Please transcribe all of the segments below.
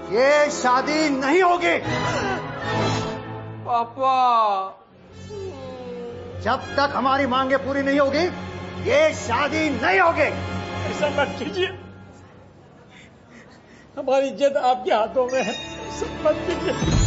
ये शादी नहीं होगी। पापा, जब तक हमारी मांगे पूरी नहीं होगी ये शादी नहीं होगी। ऐसा मत कीजिए, हमारी इज्जत आपके हाथों में है, सब मत कीजिए।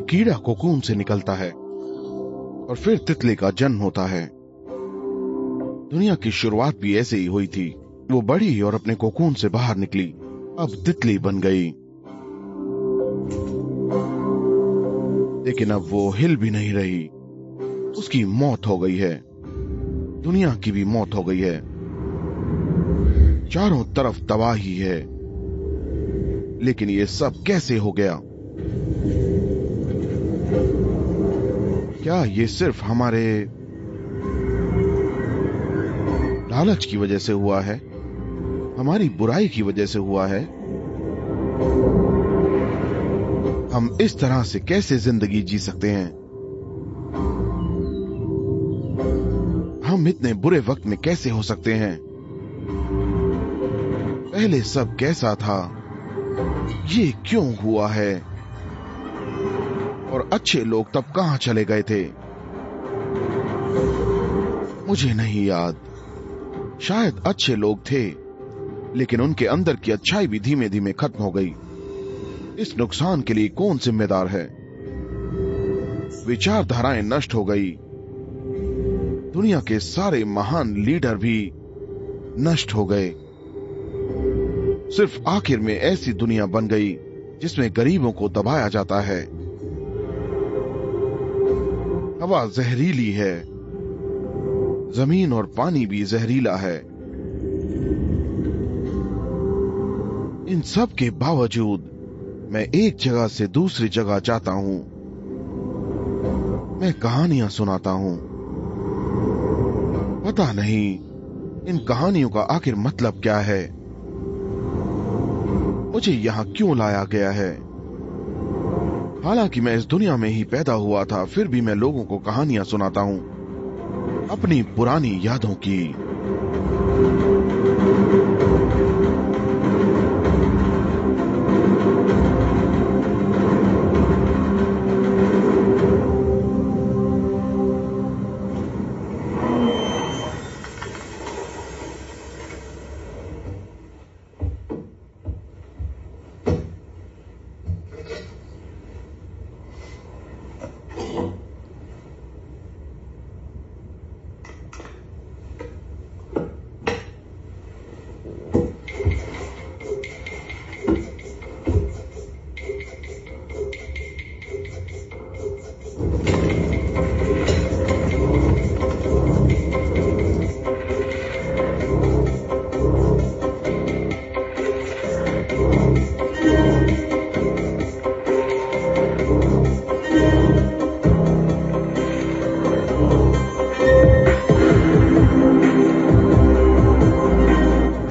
कीड़ा कोकून से निकलता है और फिर तितली का जन्म होता है। दुनिया की शुरुआत भी ऐसे ही हुई थी। वो बढ़ी और अपने कोकून से बाहर निकली, अब तितली बन गई। लेकिन अब वो हिल भी नहीं रही। उसकी मौत हो गई है, दुनिया की भी मौत हो गई है। चारों तरफ तबाही है। लेकिन ये सब कैसे हो गया? क्या ये सिर्फ हमारे लालच की वजह से हुआ है? हमारी बुराई की वजह से हुआ है? हम इस तरह से कैसे जिंदगी जी सकते हैं? हम इतने बुरे वक्त में कैसे हो सकते हैं? पहले सब कैसा था? ये क्यों हुआ है? और अच्छे लोग तब कहां चले गए थे? मुझे नहीं याद। शायद अच्छे लोग थे, लेकिन उनके अंदर की अच्छाई भी धीमे धीमे खत्म हो गई। इस नुकसान के लिए कौन जिम्मेदार है? विचारधाराएं नष्ट हो गई। दुनिया के सारे महान लीडर भी नष्ट हो गए। सिर्फ आखिर में ऐसी दुनिया बन गई जिसमें गरीबों को दबाया जाता है। हवा जहरीली है, जमीन और पानी भी जहरीला है। इन सब के बावजूद मैं एक जगह से दूसरी जगह जाता हूं। मैं कहानियां सुनाता हूं। पता नहीं इन कहानियों का आखिर मतलब क्या है? मुझे यहां क्यों लाया गया है? हालांकि मैं इस दुनिया में ही पैदा हुआ था, फिर भी मैं लोगों को कहानियां सुनाता हूं, अपनी पुरानी यादों की।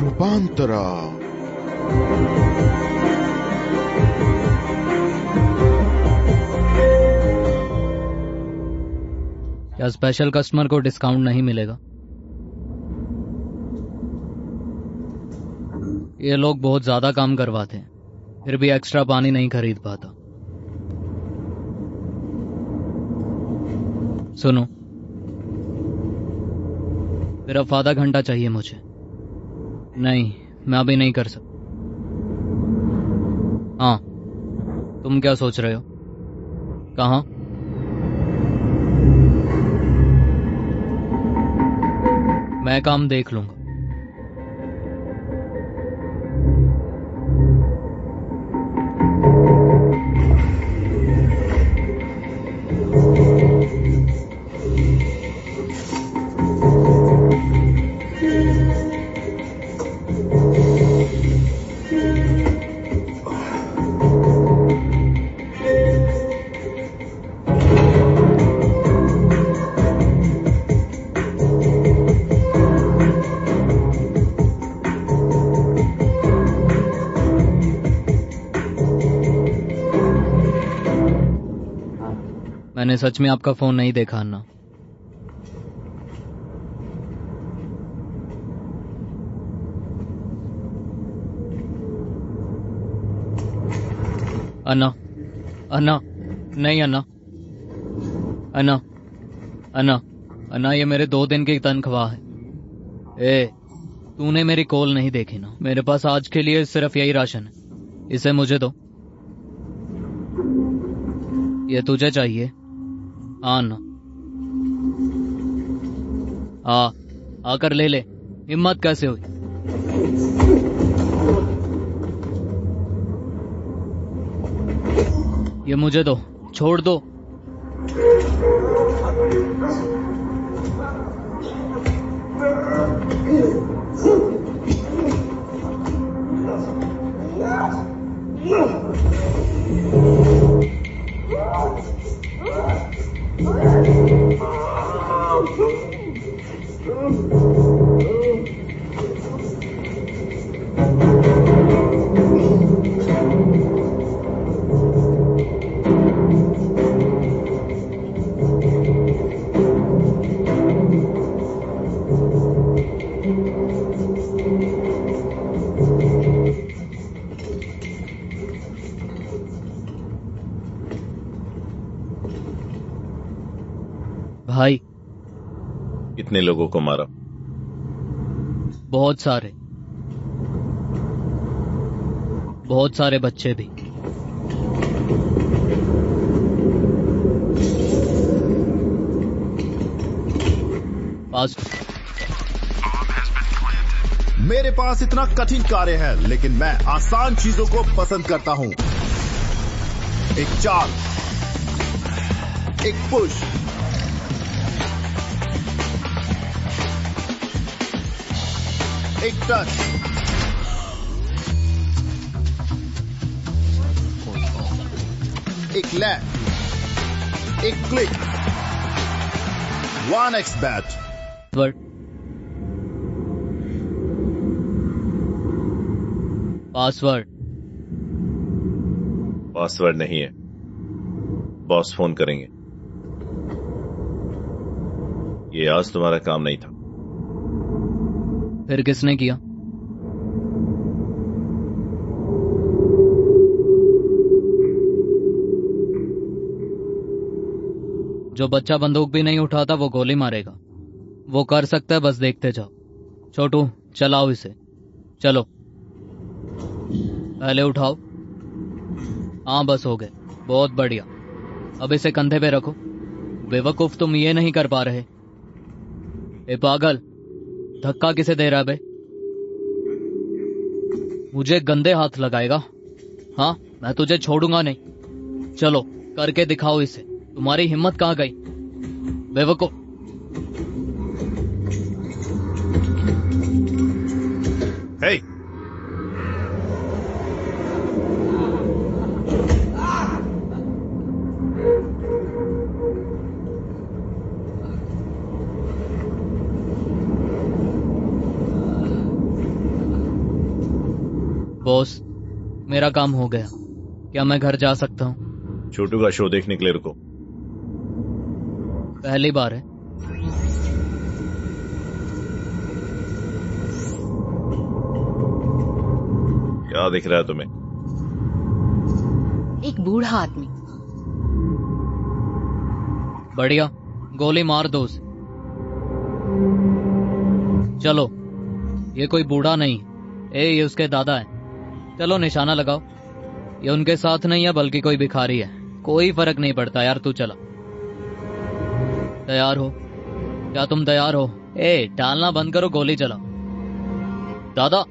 रूपांतरा। क्या स्पेशल कस्टमर को डिस्काउंट नहीं मिलेगा? ये लोग बहुत ज्यादा काम करवाते हैं, फिर भी एक्स्ट्रा पानी नहीं खरीद पाता। सुनो, सिर्फ आधा घंटा चाहिए मुझे। नहीं, मैं अभी नहीं कर सकता। हाँ, तुम क्या सोच रहे हो? कहाँ? मैं काम देख लूंगा। मैंने सच में आपका फोन नहीं देखा अन्ना। अन्ना, अन्ना, नहीं अन्ना, अन्ना, अन्ना, अन्ना, ये मेरे 2 दिन की तनख्वाह है। तूने मेरी कॉल नहीं देखी ना? मेरे पास आज के लिए सिर्फ यही राशन है, इसे मुझे दो। ये तुझे चाहिए? हाँ ना, आकर ले ले। हिम्मत कैसे हुई? ये मुझे दो, छोड़ दो। भाई, कितने लोगों को मारा? बहुत सारे, बहुत सारे बच्चे भी। मेरे पास इतना कठिन कार्य है, लेकिन मैं आसान चीजों को पसंद करता हूं। एक चाल, एक पुश, एक टच, एक लैप, एक click, 1x bat. Password? Password नहीं है, बॉस फोन करेंगे। ये आज तुम्हारा काम नहीं था। फिर किसने किया? जो बच्चा बंदूक भी नहीं उठाता वो गोली मारेगा। वो कर सकता है, बस देखते जाओ। छोटू, चलाओ इसे। चलो, पहले उठाओ। हाँ, बस हो गए, बहुत बढ़िया। अब इसे कंधे पे रखो। बेवकूफ, तुम ये नहीं कर पा रहे। ए पागल, धक्का किसे दे रहा बे? मुझे गंदे हाथ लगाएगा? हाँ, मैं तुझे छोड़ूंगा नहीं। चलो, करके दिखाओ इसे। तुम्हारी हिम्मत कहाँ गई बेवकूफ? हे, बॉस, मेरा काम हो गया। क्या मैं घर जा सकता हूँ? छोटू का शो देखने के लिए रुको। पहली बार है। क्या दिख रहा है तुम्हें? एक बूढ़ा आदमी। बढ़िया, गोली मार दो उसे। चलो, ये कोई बूढ़ा नहीं, ये उसके दादा है। चलो, निशाना लगाओ। ये उनके साथ नहीं है बल्कि कोई भिखारी है। कोई फर्क नहीं पड़ता यार, तू चला। तैयार हो? क्या तुम तैयार हो? ए, टालना बंद करो, गोली चला। दादा,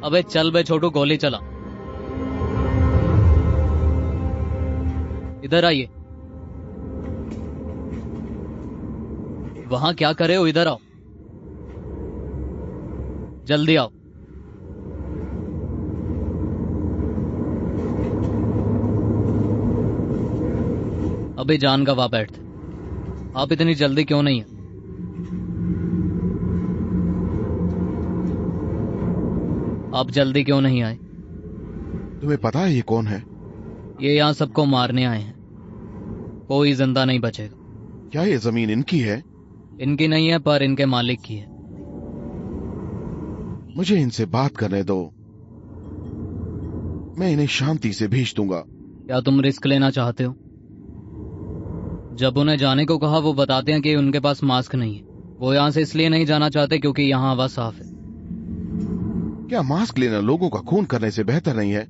अबे चल बे छोटू, गोली चला। इधर आइए। वहां क्या करे हो? इधर आओ, जल्दी आओ। अबे जान गवा बैठते। आप इतनी जल्दी क्यों नहीं है? आप जल्दी क्यों नहीं आए? तुम्हें पता है ये कौन है? ये यहाँ सबको मारने आए हैं। कोई जिंदा नहीं बचेगा। क्या ये जमीन इनकी है? इनकी नहीं है, पर इनके मालिक की है। मुझे इनसे बात करने दो, मैं इन्हें शांति से भेज दूंगा। क्या तुम रिस्क लेना चाहते हो? जब उन्हें जाने को कहा वो बताते हैं कि उनके पास मास्क नहीं है। वो यहाँ से इसलिए नहीं जाना चाहते क्योंकि यहाँ हवा साफ है। क्या मास्क लेना लोगों का खून करने से बेहतर नहीं है?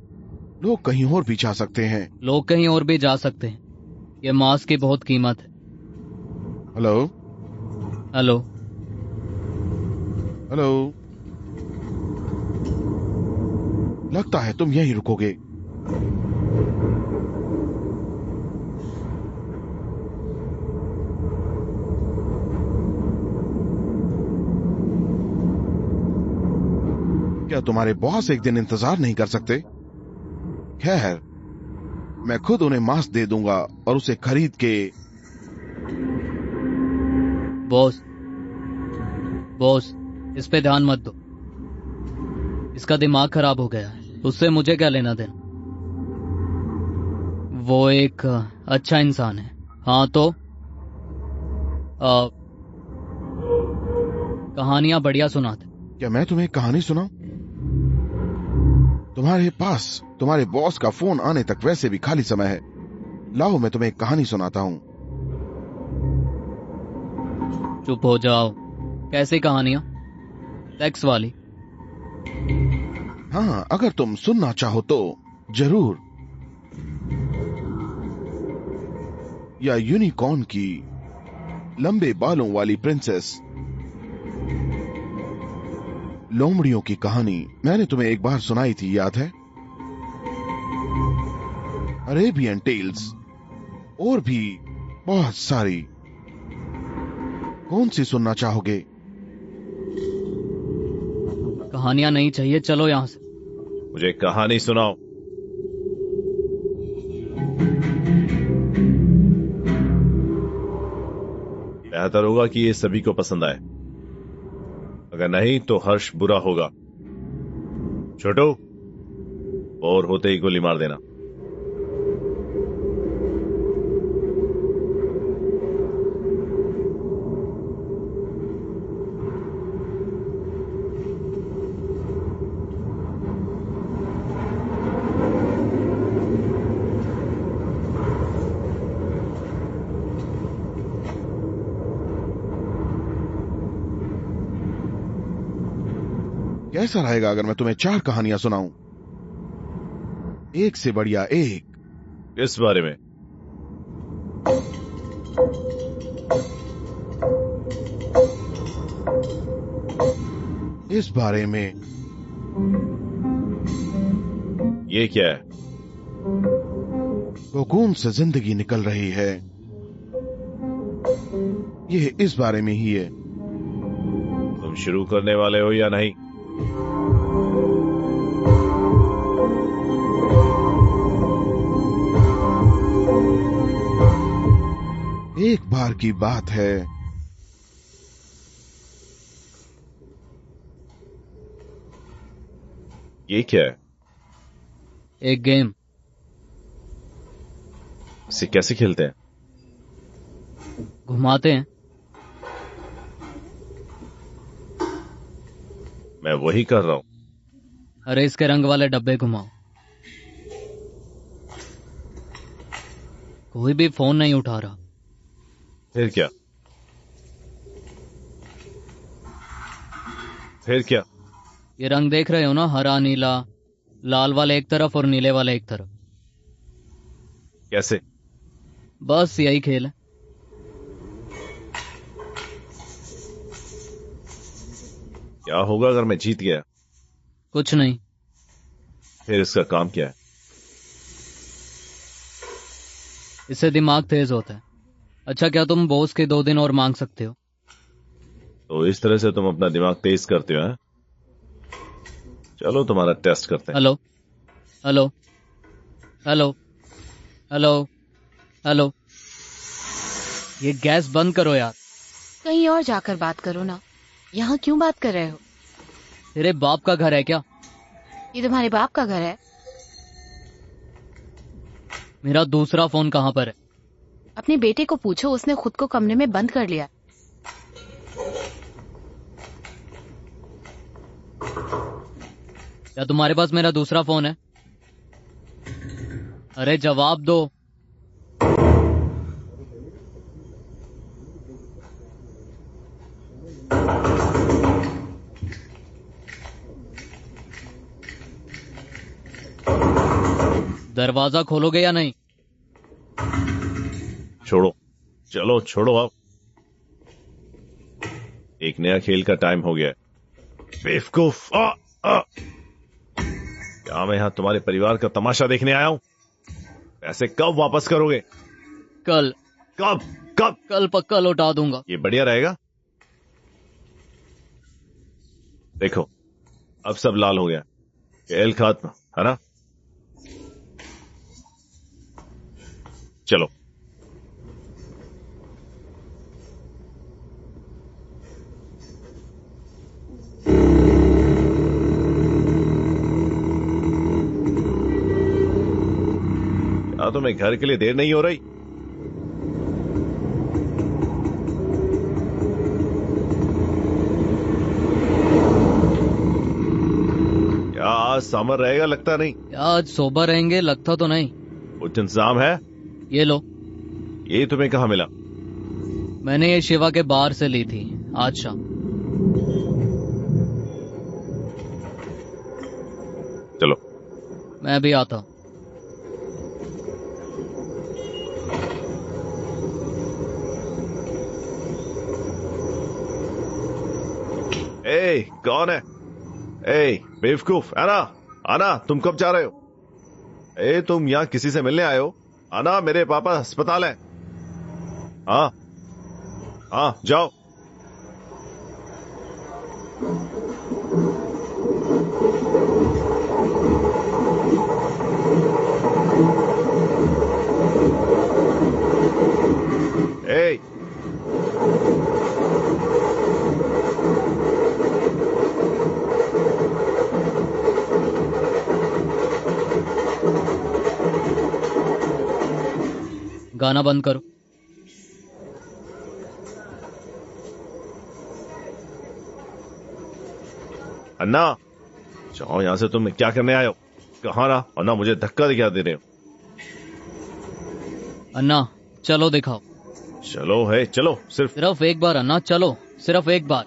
लोग कहीं और भी जा सकते हैं। लोग कहीं और भी जा सकते हैं। ये मास्क की बहुत कीमत है। हेलो हेलो हेलो, लगता है तुम यहीं रुकोगे। क्या तुम्हारे बॉस एक दिन इंतजार नहीं कर सकते? खैर, मैं खुद उन्हें मास्क दे दूंगा और उसे खरीद के। बॉस, इस पे ध्यान मत दो। इसका दिमाग खराब हो गया है। उससे मुझे क्या लेना देना? वो एक अच्छा इंसान है। हाँ तो कहानियां बढ़िया सुनाते। क्या मैं तुम्हें कहानी सुनाऊं? तुम्हारे पास तुम्हारे बॉस का फोन आने तक वैसे भी खाली समय है। लाओ मैं तुम्हें एक कहानी सुनाता हूं। चुप हो जाओ। कैसी कहानियां? सेक्स वाली? हाँ, अगर तुम सुनना चाहो तो जरूर। या यूनिकॉर्न की लंबे बालों वाली प्रिंसेस, लोमड़ियों की कहानी मैंने तुम्हें एक बार सुनाई थी, याद है? अरेबियन टेल्स और भी बहुत सारी। कौन सी सुनना चाहोगे? कहानियां नहीं चाहिए, चलो यहां से। मुझे कहानी सुनाओ। बेहतर होगा कि ये सभी को पसंद आए। अगर नहीं तो हर्ष बुरा होगा। छोटू, और होते ही गोली मार देना। कैसा रहेगा अगर मैं तुम्हें 4 कहानियां सुनाऊं? एक से बढ़िया एक। किस बारे में? इस बारे में। ये क्या है? कोकून से जिंदगी निकल रही है। ये इस बारे में ही है। तुम शुरू करने वाले हो या नहीं? एक बार की बात है, ये क्या है? एक गेम। इसे कैसे खेलते हैं? घुमाते हैं। मैं वही कर रहा हूं। अरे इसके रंग वाले डब्बे घुमाओ। कोई भी फोन नहीं उठा रहा। फिर क्या? फिर क्या? ये रंग देख रहे हो ना, हरा नीला, लाल वाले एक तरफ और नीले वाले एक तरफ। कैसे? बस यही खेल है। क्या होगा अगर मैं जीत गया? कुछ नहीं। फिर इसका काम क्या है? इससे दिमाग तेज होता है। अच्छा, क्या तुम बॉस के 2 दिन और मांग सकते हो? तो इस तरह से तुम अपना दिमाग तेज करते हो, हैं? चलो तुम्हारा टेस्ट करते हैं। Hello hello hello hello hello, ये गैस बंद करो यार। कहीं और जाकर बात करो ना, यहाँ क्यों बात कर रहे हो? तेरे बाप का घर है क्या? ये तुम्हारे बाप का घर है? मेरा दूसरा फोन कहाँ पर है? अपने बेटे को पूछो, उसने खुद को कमरे में बंद कर लिया। क्या तुम्हारे पास मेरा दूसरा फोन है? अरे जवाब दो। दरवाजा खोलोगे या नहीं? छोड़ो, चलो छोड़ो अब। एक नया खेल का टाइम हो गया है। बेवकूफ! क्या मैं यहां तुम्हारे परिवार का तमाशा देखने आया हूं? पैसे कब वापस करोगे? कल। कब? कब? कल पक्का लौटा दूंगा। ये बढ़िया रहेगा। देखो, अब सब लाल हो गया। खेल खत्म, है ना? चलो। क्या तुम्हें घर के लिए देर नहीं हो रही? क्या आज समर रहेगा? लगता नहीं। क्या आज सोबर रहेंगे? लगता तो नहीं। कुछ इंतजाम है? ये लो। ये तुम्हें कहाँ मिला? मैंने ये शिवा के बार से ली थी आज शाम। चलो। मैं भी आता हूं। ए, कौन है? ए, बेवकूफ! आना, आना, तुम कब जा रहे हो? ए, तुम यहाँ किसी से मिलने आए हो? आना, मेरे पापा अस्पताल है। हाँ हाँ, जाओ। ए, गाना बंद करो। अन्ना, जाओ यहां से। तुम क्या करने आए हो? कहाँ रहा? अन्ना, मुझे धक्का दिखा दे रहे हो। अन्ना चलो दिखाओ। चलो है, चलो। सिर्फ एक बार अन्ना, चलो सिर्फ एक बार।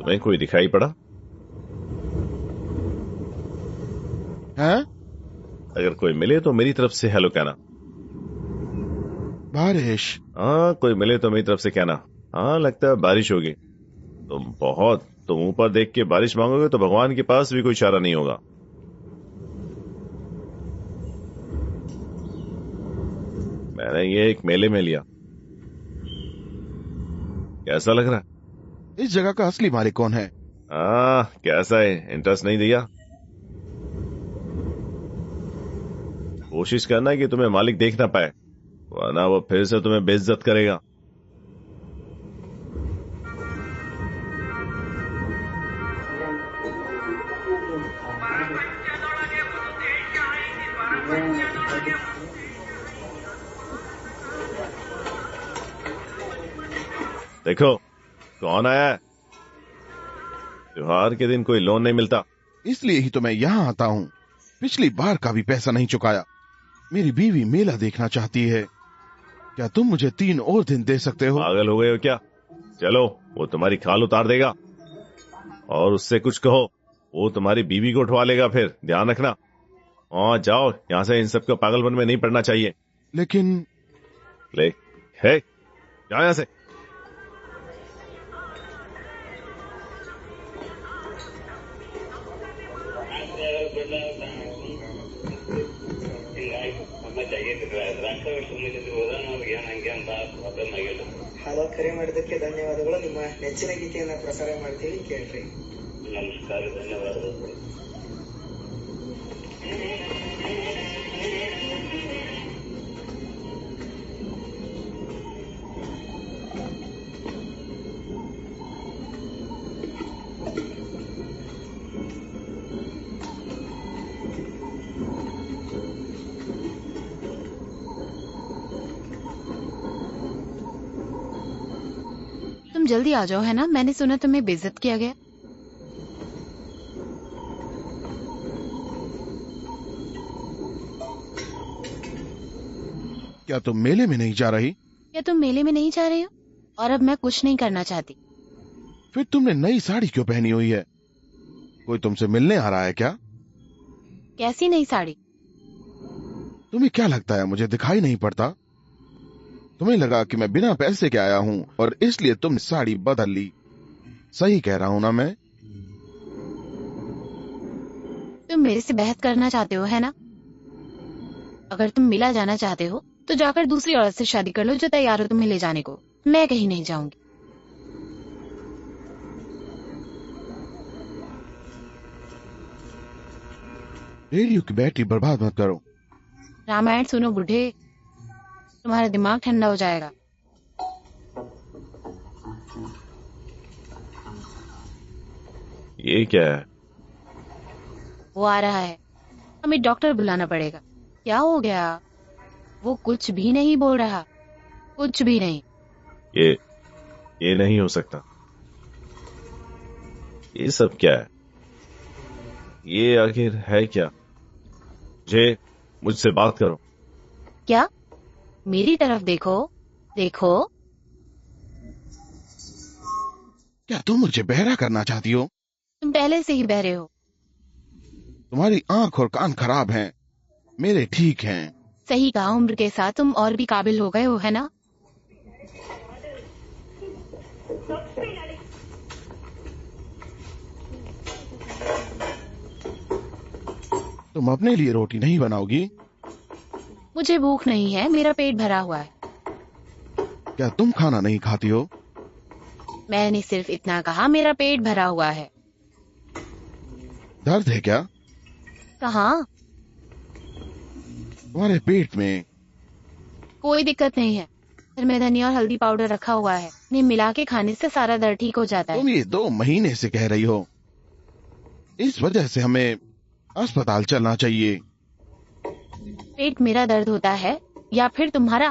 तुम्हें कोई दिखाई पड़ा? हैं? अगर कोई मिले तो मेरी तरफ से हेलो कहना। बारिश? हाँ, कोई मिले तो मेरी तरफ से कहना। हाँ, लगता है बारिश होगी। तुम ऊपर देख के बारिश मांगोगे तो भगवान के पास भी कोई इशारा नहीं होगा। मैंने ये एक मेले में लिया। कैसा लग रहा है? इस जगह का असली मालिक कौन है? कैसा है, इंटरेस्ट नहीं दिया? कोशिश करना कि तुम्हें मालिक देख ना पाए, वरना वो फिर से तुम्हें बेइज्जत करेगा। देखो कौन आया है। त्योहार के दिन कोई लोन नहीं मिलता। इसलिए ही तो मैं यहाँ आता हूँ। पिछली बार का भी पैसा नहीं चुकाया। मेरी बीवी मेला देखना चाहती है। क्या तुम मुझे 3 और दिन दे सकते हो? पागल हो गए हो क्या? चलो, वो तुम्हारी खाल उतार देगा और उससे कुछ कहो, वो तुम्हारी बीवी को उठवा लेगा। फिर ध्यान रखना। जाओ यहाँ से, इन सबको पागलपन में नहीं पड़ना चाहिए। लेकिन जाओ यहाँ से। ಹಲೋ, ಕರೆ ಮಾಡಿದ್ದಕ್ಕೆ ಧನ್ಯವಾದಗಳು. ನಿಮ್ಮ ನೆಚ್ಚಿನ ಗೀತೆಯನ್ನ ಪ್ರಸಾರ ಮಾಡ್ತೀವಿ, ಕೇಳ್ರಿ. ನಮಸ್ಕಾರ, ಧನ್ಯವಾದಗಳು. तुम जल्दी आ जाओ, है ना? मैंने सुना तुम्हें बेइज्जत किया गया। क्या तुम मेले में नहीं जा रही? क्या तुम मेले में नहीं जा रहे हो? और अब मैं कुछ नहीं करना चाहती। फिर तुमने नई साड़ी क्यों पहनी हुई है? कोई तुमसे मिलने आ रहा है क्या? कैसी नई साड़ी? तुम्हें क्या लगता है मुझे दिखाई नहीं पड़ता? तुम्हें लगा कि मैं बिना पैसे के आया हूँ और इसलिए तुमने साड़ी बदल ली। सही कह रहा हूँ ना मैं? तुम मेरे से बहस करना चाहते हो, है ना? अगर तुम मिला जाना चाहते हो तो जाकर दूसरी औरत से शादी कर लो जो तैयार हो तुम्हें ले जाने को। मैं कहीं नहीं जाऊंगी। रेडियो की बैटरी बर्बाद मत करो। रामायण सुनो बूढ़े, तुम्हारा दिमाग ठंडा हो जाएगा। ये क्या है? वो आ रहा है, हमें डॉक्टर बुलाना पड़ेगा। क्या हो गया? वो कुछ भी नहीं बोल रहा, कुछ भी नहीं। ये नहीं हो सकता। ये सब क्या है? ये आखिर है क्या? मुझसे बात करो। क्या? मेरी तरफ देखो, देखो। क्या तुम मुझे बहरा करना चाहती हो? तुम पहले से ही बहरे हो। तुम्हारी आंख और कान खराब हैं, मेरे ठीक हैं। सही कहा, उम्र के साथ तुम और भी काबिल हो गए हो, है ना? तुम अपने लिए रोटी नहीं बनाओगी? मुझे भूख नहीं है, मेरा पेट भरा हुआ है। क्या तुम खाना नहीं खाती हो? मैंने सिर्फ इतना कहा, मेरा पेट भरा हुआ है। दर्द है क्या? कहाँ? तुम्हारे पेट में? कोई दिक्कत नहीं है। घर में धनिया और हल्दी पाउडर रखा हुआ है, इन्हें मिला के खाने से सारा दर्द ठीक हो जाता है। तुम ये 2 महीने से कह रही हो। इस वजह से हमें अस्पताल चलना चाहिए। पेट मेरा दर्द होता है या फिर तुम्हारा?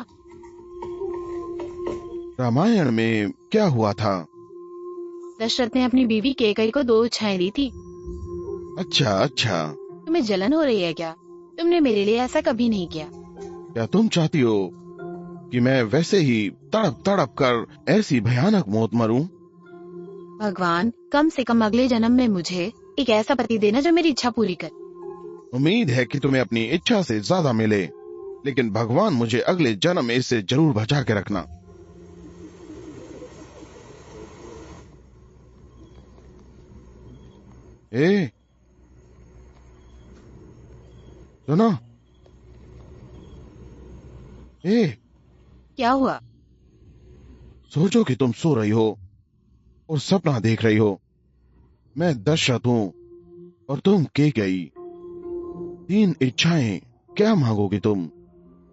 रामायण में क्या हुआ था? दशरथ ने अपनी बीवी कैकेयी को 2 इच्छाएं दी थी। अच्छा अच्छा। तुम्हें जलन हो रही है क्या? तुमने मेरे लिए ऐसा कभी नहीं किया। क्या तुम चाहती हो कि मैं वैसे ही तड़प तड़प कर ऐसी भयानक मौत मरूं? भगवान, कम से कम अगले जन्म में मुझे एक ऐसा पति देना जो मेरी इच्छा पूरी करे। उम्मीद है कि तुम्हें अपनी इच्छा से ज्यादा मिले, लेकिन भगवान मुझे अगले जन्म में इससे जरूर बचा के रखना। सुनो। क्या हुआ? सोचो कि तुम सो रही हो और सपना देख रही हो मैं दशरथ हूँ और तुम केकई। 3 इच्छाएं, क्या मांगोगे तुम?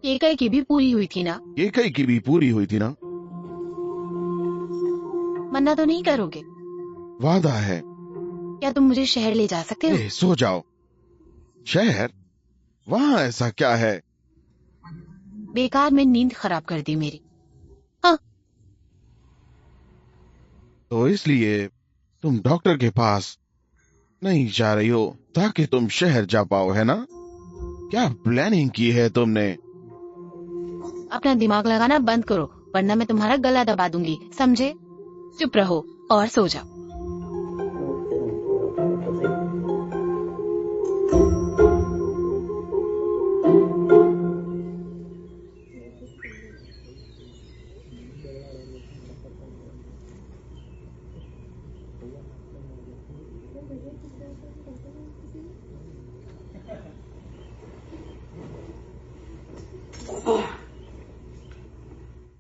केकई की भी पूरी हुई थी ना? केकई की भी पूरी हुई थी ना? मन्ना तो नहीं करोगे? वादा है। क्या तुम मुझे शहर ले जा सकते हो? सो जाओ। शहर? वहाँ ऐसा क्या है? बेकार में नींद खराब कर दी मेरी। हाँ। तो इसलिए तुम डॉक्टर के पास नहीं जा रही हो ताकि तुम शहर जा पाओ, है ना? क्या प्लानिंग की है तुमने? अपना दिमाग लगाना बंद करो वरना मैं तुम्हारा गला दबा दूंगी, समझे? चुप रहो और सो जाओ।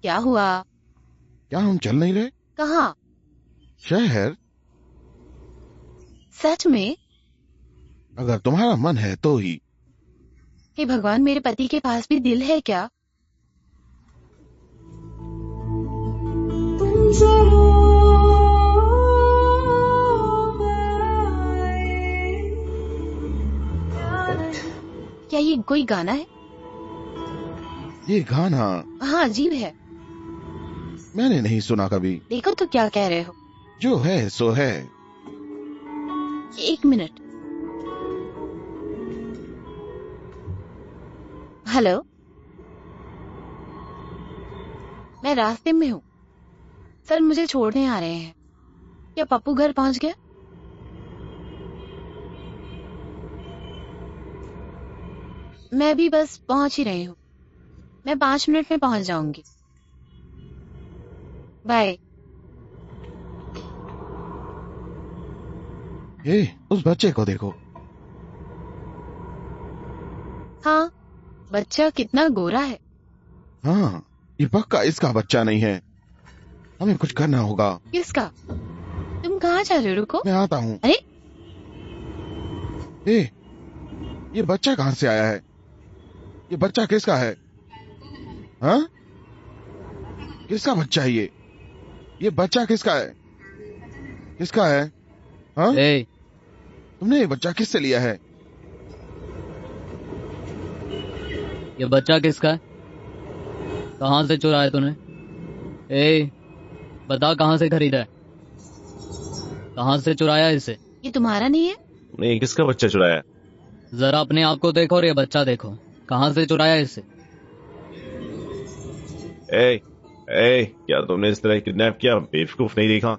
क्या हुआ? क्या हम चल नहीं रहे? कहाँ? शहर? सच में? अगर तुम्हारा मन है तो ही। हे भगवान, मेरे पति के पास भी दिल है क्या? क्या ये कोई गाना है? ये गाना? हाँ, अजीब है। मैंने नहीं सुना कभी। देखो तो क्या कह रहे हो। जो है सो है। 1 मिनट। हेलो, मैं रास्ते में हूँ। सर मुझे छोड़ने आ रहे हैं। क्या पप्पू घर पहुँच गया? मैं भी बस पहुँच ही रही हूँ। मैं 5 मिनट में पहुँच जाऊंगी। बाय। उस बच्चे को देखो। हाँ, बच्चा कितना गोरा है। हाँ, ये पक्का इसका बच्चा नहीं है। हमें कुछ करना होगा। किसका? तुम कहाँ जा रहे हो? रुको, मैं आता हूँ। अरे ये बच्चा कहाँ से आया है? ये बच्चा किसका है? हाँ? किसका बच्चा है ये? ये बच्चा किसका है? किसका है? हाँ? तुमने ये बच्चा किससे लिया है? ये बच्चा किसका है? कहाँ से चुराया तूने? बता, कहाँ से खरीदा है? कहाँ से चुराया इसे? ये तुम्हारा नहीं है? नहीं, किसका बच्चा चुराया? जरा अपने आप को देखो और ये बच्चा देखो। कहाँ से चुराया इसे? क्या तुमने इस तरह किडनैप किया? बेवकूफ नहीं देखा?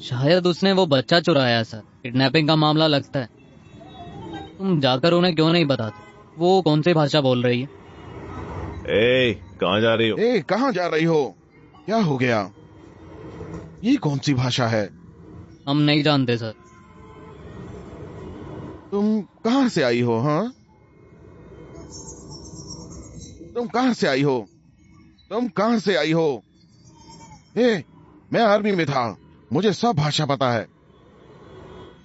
शायद उसने वो बच्चा चुराया है सर। किडनैपिंग का मामला लगता है। तुम जाकर उन्हें क्यों नहीं बताते? वो कौन सी भाषा बोल रही है? कहाँ जा रही हो? कहाँ जा रही हो? क्या हो गया? ये कौन सी भाषा है? हम नहीं जानते सर। तुम कहाँ से आई हो? हाँ, तुम कहाँ से आई हो? तुम कहाँ से आई हो? मैं आर्मी में था, मुझे सब भाषा पता है।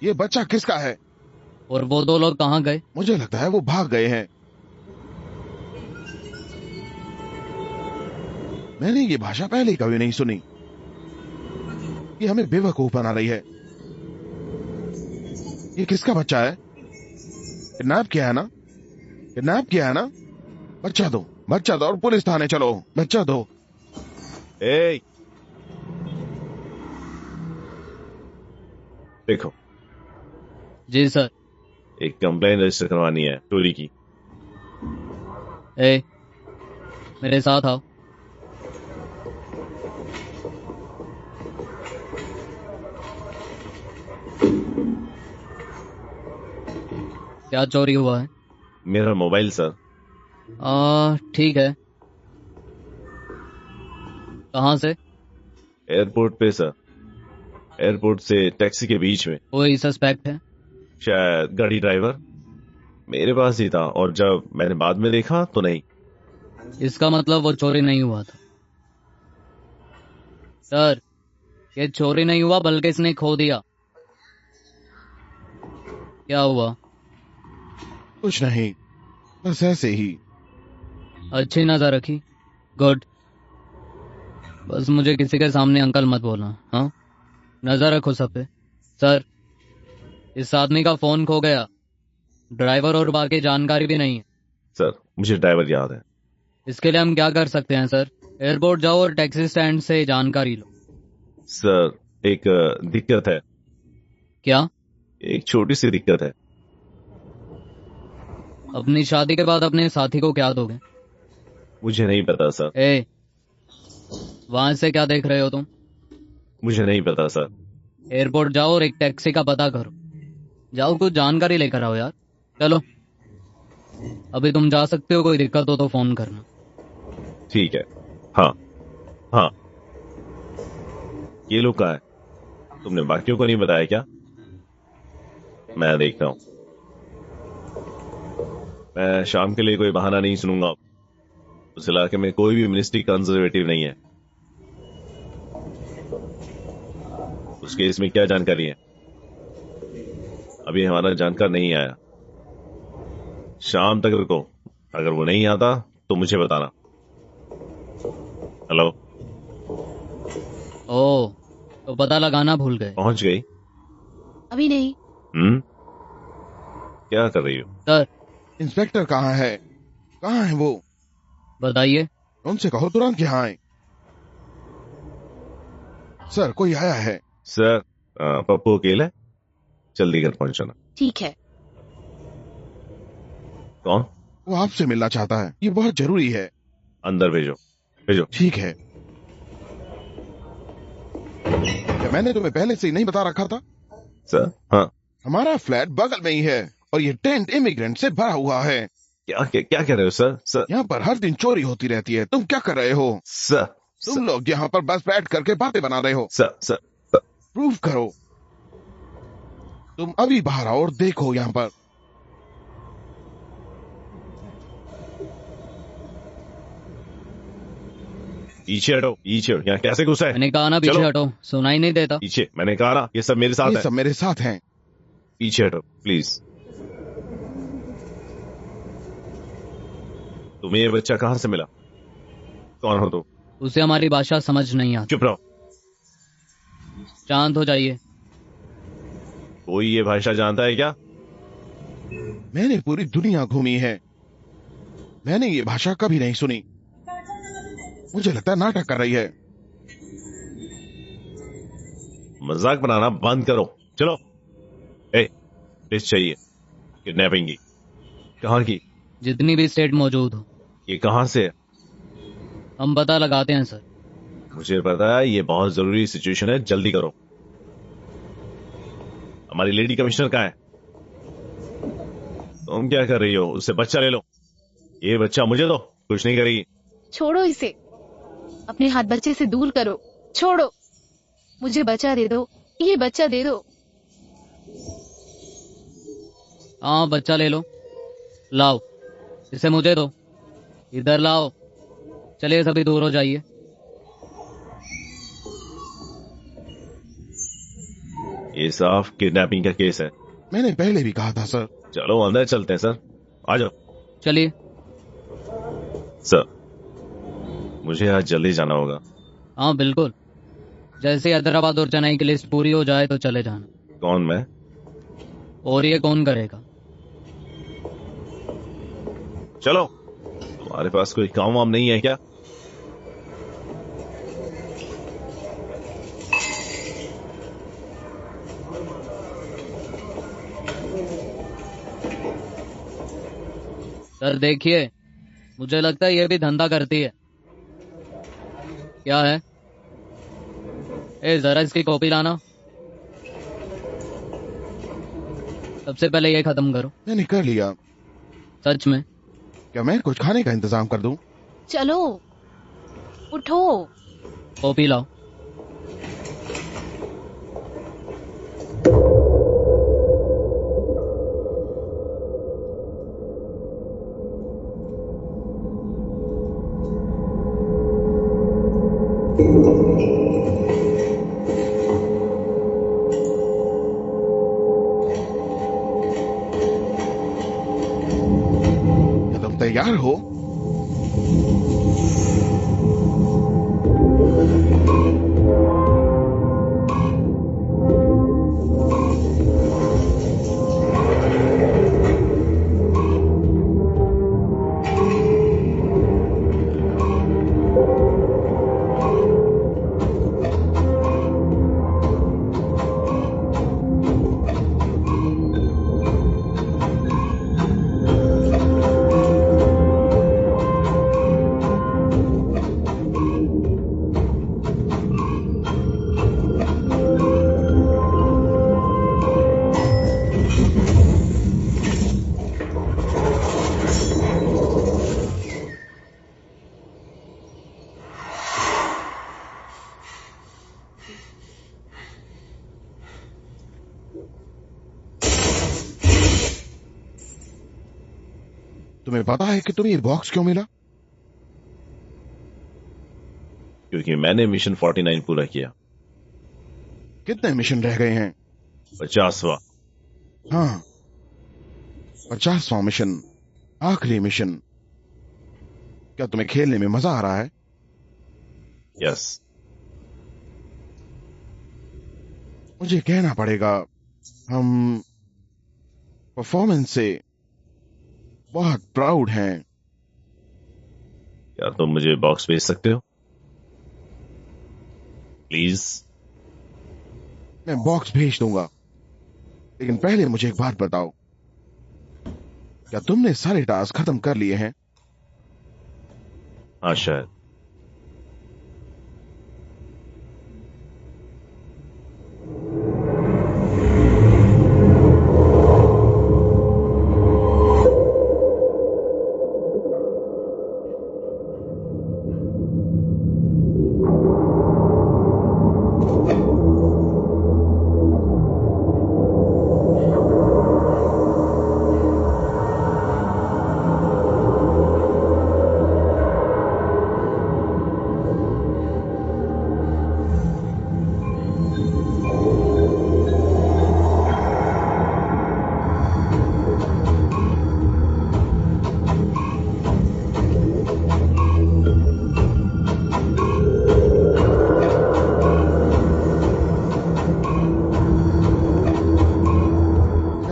ये बच्चा किसका है? और वो 2 लोग कहाँ गए? मुझे लगता है वो भाग गए हैं। मैंने ये भाषा पहले कभी नहीं सुनी। ये हमें बेवकूफ बना रही है। ये किसका बच्चा है? किडनैप किया है ना? किडनैप किया है ना? बच्चा दो, बच्चा दो और पुलिस थाने चलो। बच्चा दो। देखो। जी सर। एक कंप्लेन रजिस्टर करवानी है चोरी की। मेरे साथ आओ। क्या चोरी हुआ है? मेरा मोबाइल सर। ठीक है। कहाँ से? एयरपोर्ट पे सर। एयरपोर्ट से टैक्सी के बीच में। कोई सस्पेक्ट है? शायद गाड़ी ड्राइवर। मेरे पास ही था और जब मैंने बाद में देखा तो नहीं। इसका मतलब वो चोरी नहीं हुआ था। सर, ये चोरी नहीं हुआ बल्कि इसने खो दिया। क्या हुआ? कुछ नहीं, बस ऐसे ही। अच्छी नजर रखी? गुड। बस मुझे किसी के सामने अंकल मत बोलना, हाँ? नजर रखो सब पे। सर, इस आदमी का फोन खो गया, ड्राइवर और बाकी जानकारी भी नहीं है। सर, मुझे ड्राइवर याद है। इसके लिए हम क्या कर सकते हैं सर? एयरपोर्ट जाओ और टैक्सी स्टैंड से जानकारी लो। सर, एक दिक्कत है। क्या? एक छोटी सी दिक्कत है। अपनी शादी के बाद अपने साथी को क्या दोगे? मुझे नहीं पता सर। ए, वहां से क्या देख रहे हो तुम? मुझे नहीं पता सर। एयरपोर्ट जाओ और एक टैक्सी का पता करो। जाओ, कुछ जानकारी लेकर आओ यार। चलो, अभी तुम जा सकते हो, कोई दिक्कत हो तो फोन करना। ठीक है। हाँ हाँ। ये लोग कहाँ है? तुमने बाकियों को नहीं बताया क्या? मैं देखता हूं। मैं शाम के लिए कोई बहाना नहीं सुनूंगा। उस इलाके में कोई भी मिनिस्ट्री कंजर्वेटिव नहीं है। उस केस में क्या जानकारी है? अभी हमारा जानकार नहीं आया। शाम तक रुको, अगर वो नहीं आता तो मुझे बताना। हेलो। ओ, तो पता लगाना भूल गए। पहुंच गई? अभी नहीं। क्या कर रही हो? सर, इंस्पेक्टर कहाँ है? कहाँ है वो? बताइए। उनसे कहो तुरंत यहाँ आए। सर, कोई आया है। सर, पप्पू अकेला है, जल्दी घर पहुंचना। ठीक है। कौन? वो आपसे मिलना चाहता है, ये बहुत जरूरी है। अंदर भेजो, भेजो। ठीक है। क्या मैंने तुम्हें पहले से ही नहीं बता रखा था? सर, हाँ। हमारा फ्लैट बगल में ही है और ये टेंट इमिग्रेंट से भरा हुआ है। क्या कह रहे हो सर? सर, यहाँ पर हर दिन चोरी होती रहती है। तुम क्या कर रहे हो? सर, तुम लोग यहाँ पर बस बैठ करके बातें बना रहे हो। सर, सर, प्रूफ करो। तुम अभी बाहर आओ और देखो यहाँ पर। पीछे हटो, पीछे हटो। यहाँ कैसे घुसा है? मैंने कहा ना पीछे चलो। हटो, सुनाई नहीं देता। पीछे, मैंने कहा ना, ये सब मेरे साथ ये है। सब मेरे साथ हैं। पीछे हटो प्लीज। तुम्हें ये बच्चा कहाँ से मिला? कौन हो तुम? उसे हमारी भाषा समझ नहीं आती। चुप रहो। शांत हो जाइए। कोई ये भाषा जानता है क्या? मैंने पूरी दुनिया घूमी है, मैंने ये भाषा कभी नहीं सुनी। मुझे लगता है नाटक कर रही है। मजाक बनाना बंद करो। चलो। लिस्ट चाहिए किडनैपिंग की। कहाँ की? जितनी भी स्टेट मौजूद हो। ये कहाँ से है? हम पता लगाते हैं सर। मुझे पता है, ये बहुत जरूरी सिचुएशन है, जल्दी करो। हमारी लेडी कमिश्नर कहाँ है? तुम क्या कर रही हो? उससे बच्चा ले लो। ये बच्चा मुझे दो, कुछ नहीं करेगी। छोड़ो इसे, अपने हाथ बच्चे से दूर करो। छोड़ो, मुझे बच्चा दे दो, ये बच्चा दे दो। हाँ, बच्चा ले लो। लाओ, इसे मुझे दो। इधर लाओ। चलिए सभी दूर हो जाइए। ये साफ किडनैपिंग का केस है। मैंने पहले भी कहा था सर। चलो अंदर चलते हैं सर, आ जाओ। चलिए। सर, मुझे आज जल्दी जाना होगा। हाँ बिल्कुल, जैसे हैदराबाद और चेन्नई की लिस्ट पूरी हो जाए तो चले जाना। कौन? मैं? और ये कौन करेगा? चलो। तुम्हारे पास कोई काम वाम नहीं है क्या? सर देखिए, मुझे लगता है ये भी धंधा करती है। क्या है? जरा इसकी कॉपी लाना। सबसे पहले ये खत्म करो। मैंने कर लिया। सच में? क्या मैं कुछ खाने का इंतजाम कर दूं? चलो, उठो। कॉपी लाओ। तैयार हो? तुम्हें पता है कि तुम्हें ये बॉक्स क्यों मिला? क्योंकि मैंने मिशन 49 पूरा किया। कितने मिशन रह गए हैं? 50वां। हाँ, 50वां मिशन, आखिरी मिशन। क्या तुम्हें खेलने में मजा आ रहा है? यस। मुझे कहना पड़ेगा, हम परफॉर्मेंस से बहुत प्राउड हैं। क्या तुम मुझे बॉक्स भेज सकते हो प्लीज? मैं बॉक्स भेज दूंगा, लेकिन पहले मुझे एक बात बताओ, क्या तुमने सारे टास्क खत्म कर लिए हैं? हाँ शायद।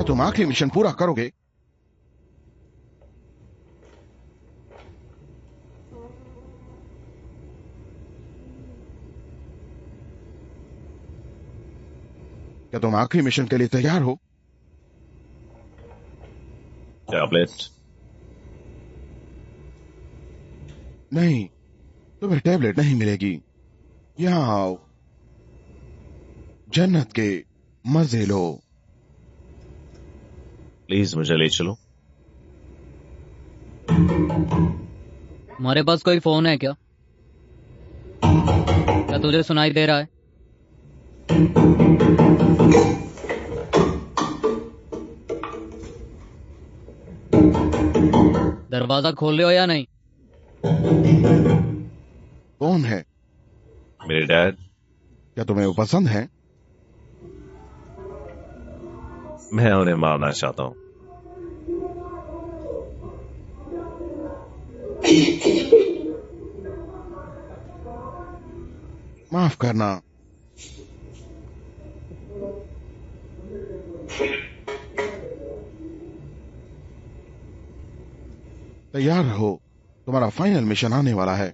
तुम आखिरी मिशन पूरा करोगे? क्या तुम आखिरी मिशन के लिए तैयार हो? टैबलेट? नहीं, तुम्हें टैबलेट नहीं मिलेगी। यहां आओ, जन्नत के मजे लो। प्लीज मुझे ले चलो। हमारे पास कोई फोन है क्या? क्या तुझे सुनाई दे रहा है? दरवाजा खोल रहे हो या नहीं? कौन है? मेरे डैड। क्या तुम्हें वो पसंद है? मैं उन्हें मारना चाहता हूं। माफ करना। तैयार रहो, तुम्हारा फाइनल मिशन आने वाला है।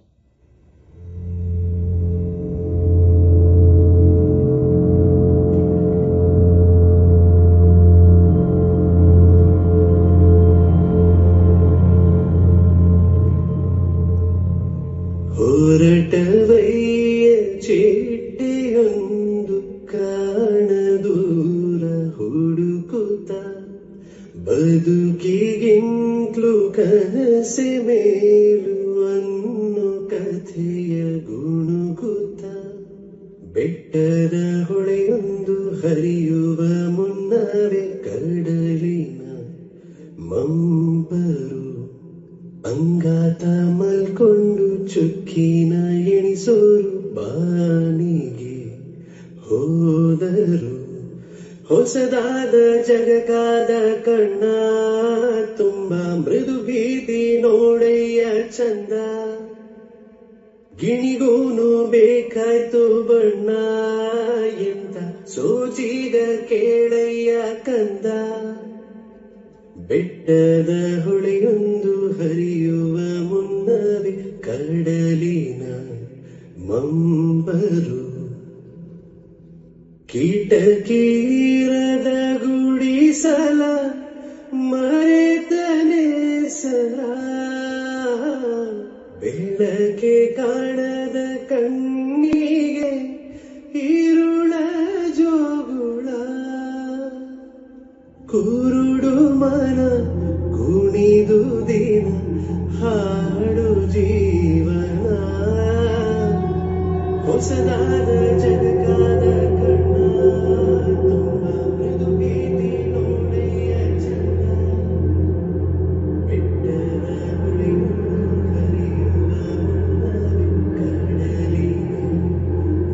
ಹೊರಟವಯ್ಯ ಚೀಟಿಯೊಂದು ಕಾಣದೂರ ಹುಡುಕುತ್ತ ಬದುಕಿಗಿಂತಲೂ ಕನಸೆ ಮೇಲು ಅನ್ನೋ ಕಥೆಯ ಗುಣುಗುತ್ತ ಬೆಟ್ಟದ ಹೊಳೆಯೊಂದು ಹರಿಯುವ ಮುನ್ನವೇ ಕಡಲಿನ ಮಂಪರು ಅಂಗಾತ ಮಲ್ಕೊಂಡು ಚುಕ್ಕಿನ ಎಣಿಸೋರು ಬಾನಿಗೆ ಹೋದರು ಹೊಸದಾದ ಜಗಗಾದ ಕಣ್ಣ ತುಂಬಾ ಮೃದು ಭೀತಿ ನೋಡಯ್ಯ ಚಂದ ಗಿಣಿಗೂನು ಬೇಕಾಯ್ತು ಬಣ್ಣ ಎಂತ ಸೋಜಿಗ ಕೇಳಯ್ಯ ಕಂದ ಬೆಟ್ಟದ ಹೊಳೆಯೊಂದು ಹರಿಯುವ ಮುನ್ನವೇ ಕಡಲಿನ ಮಂಬರು ಕಿಟಕೀರದ ಗುಡಿಸಲ ಮರೆತನೆ ಸರ ಬೆಳಕೆ ಕಾಣದ ಕಣ್ಣಿಗೆ ഇരുಳ ಜೋಗುಳ ಕುರುಡು ಮನ ಕುಣಿದು ದಿನ ಹಾಡು ಜೀವನ ಹೊಸದಾದ ಜಗಗಾದ ಕಣ್ಣ ತುಂಬ ಮೃದು ಭೀತಿ ನೋಡಯ್ಯ ಚಂದ ಬೆಟ್ಟದ ಹೊಳೆಯೊಂದು ಹರಿಯುವ ಮುನ್ನವೇ ಕಡಲಿನ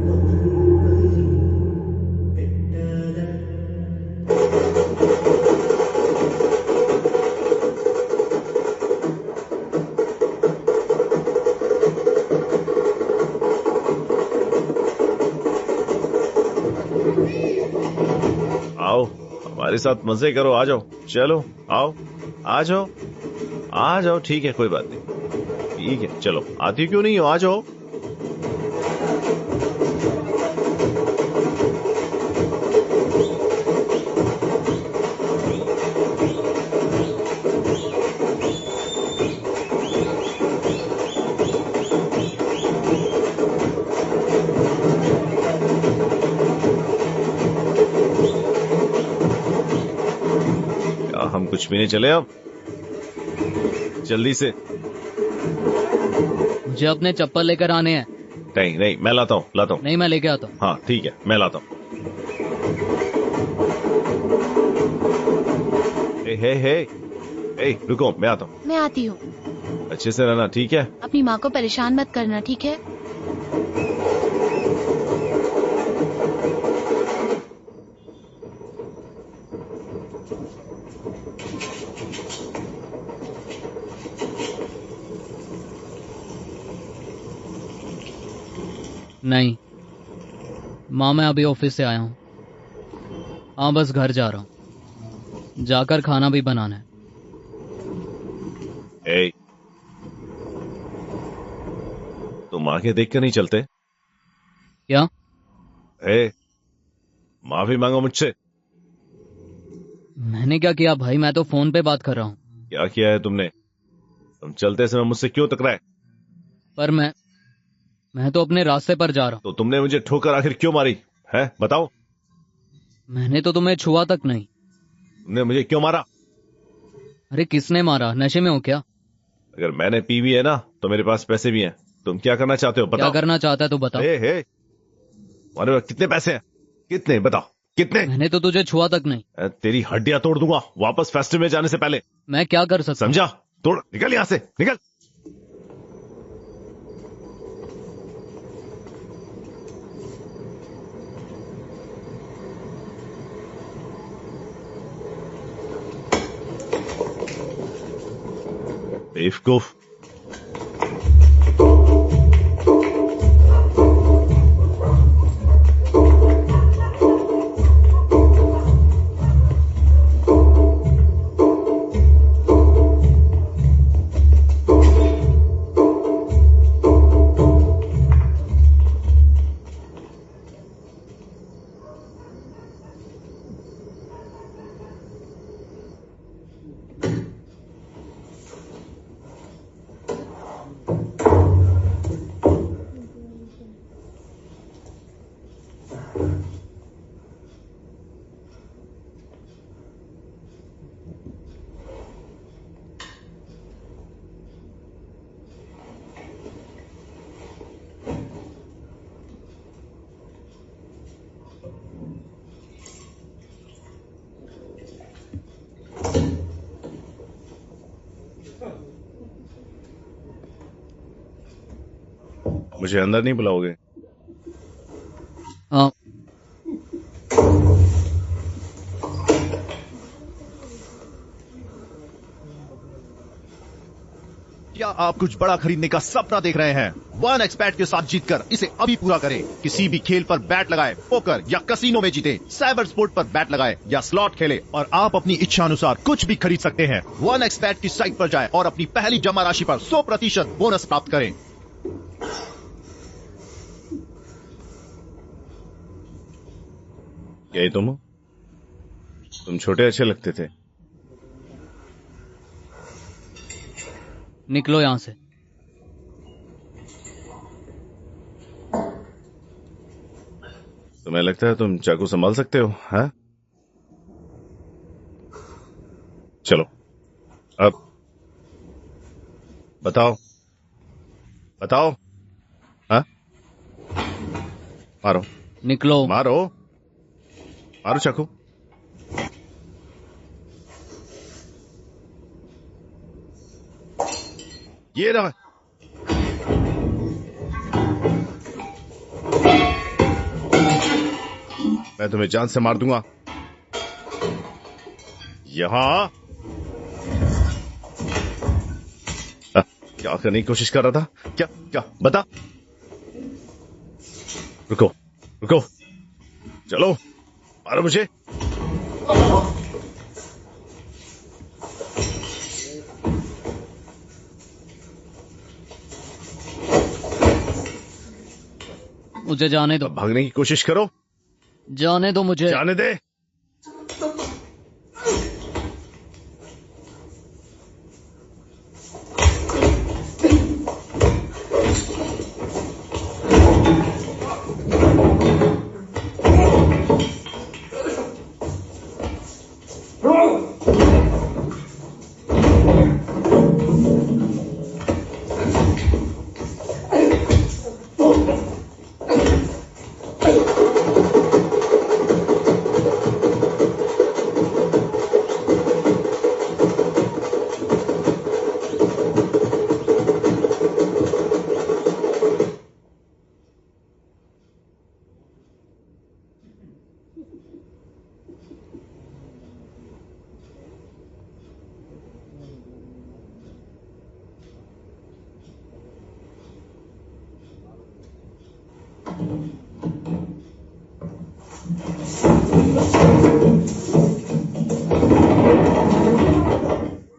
ಮಂಬರು ಬೆಟ್ಟದ आओ हमारे साथ मजे करो, आ जाओ, चलो आओ, आ जाओ, आ जाओ, ठीक है कोई बात नहीं, ठीक है चलो, आती क्यों नहीं हो, आ जाओ। हम कुछ पीने चले अब, जल्दी से। मुझे अपने चप्पल लेकर आने हैं। नहीं नहीं मैं लाता हूँ, लाता हूँ। नहीं मैं लेके आता हूँ। हाँ ठीक है मैं लाता हूँ। हे रुको मैं आता हूँ। मैं आती हूँ। अच्छे से रहना ठीक है। अपनी माँ को परेशान मत करना, ठीक है? नहीं माँ, मैं अभी ऑफिस से आया हूँ। हाँ बस घर जा रहा हूँ, जाकर खाना भी बनाना है। तुम आगे देख कर नहीं चलते क्या? माफी मांगो मुझसे। मैंने क्या किया भाई, मैं तो फोन पे बात कर रहा हूँ। क्या किया है तुमने? तुम चलते समय मुझसे क्यों टकराए? पर मैं तो अपने रास्ते पर जा रहा हूँ। तो तुमने मुझे ठोकर आखिर क्यों मारी है, बताओ। मैंने तो तुम्हें छुआ तक नहीं। तुमने मुझे क्यों मारा? अरे किसने मारा? नशे में हो क्या? अगर मैंने पी भी है ना तो मेरे पास पैसे भी हैं। तुम क्या करना चाहते हो बताओ। क्या करना चाहता है तो बताओ। तुम्हारे पास कितने पैसे हैं? कितने बताओ, कितने? मैंने तो तुझे छुआ तक नहीं। तेरी हड्डियां तोड़ दूंगा वापस फेस्टिवल में जाने से पहले। मैं क्या कर सकता? समझा? तोड़, निकल यहां से, निकल। बेवकूफ। मुझे अंदर नहीं बुलाओगे? हाँ। क्या आप कुछ बड़ा खरीदने का सपना देख रहे हैं? 1xBet के साथ जीतकर इसे अभी पूरा करें। किसी भी खेल पर बैट लगाए, पोकर या कसिनो में जीते, साइबर स्पोर्ट पर बैट लगाए या स्लॉट खेले और आप अपनी इच्छा अनुसार कुछ भी खरीद सकते हैं। 1xBet की साइट पर जाएं और अपनी पहली जमा राशि पर 100% बोनस प्राप्त करें। यही तुम हो? तुम छोटे अच्छे लगते थे। निकलो यहां से। तुम्हें लगता है तुम चाकू संभाल सकते हो? हैं? चलो अब बताओ बताओ। हाँ, मारो निकलो। मारो मारो चाकू। ये रहा। मैं तुम्हें जान से मार दूंगा। यहां क्या करने की कोशिश कर रहा था? क्या क्या बता। रुको रुको, चलो मारो मुझे। मुझे जाने दो। भागने की कोशिश करो। जाने दो मुझे। जाने दे।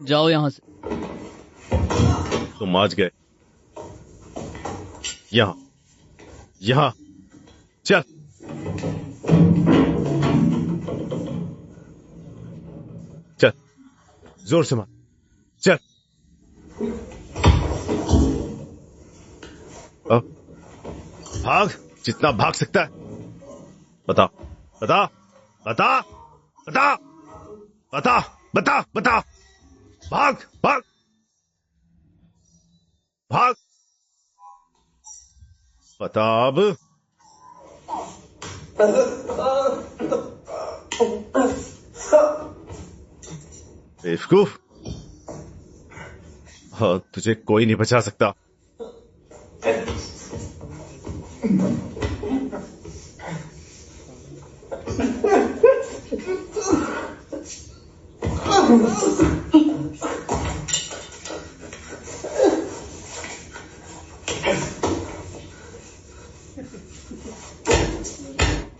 जाओ यहां से। तुम आज गए। यहां यहां चल। चल जोर से मार। चल अब भाग, जितना भाग सकता है। बता बता बता बता बता बता बता। भाग भाग भाग। बता अब। बेवकूफ, हाँ, तुझे कोई नहीं बचा सकता।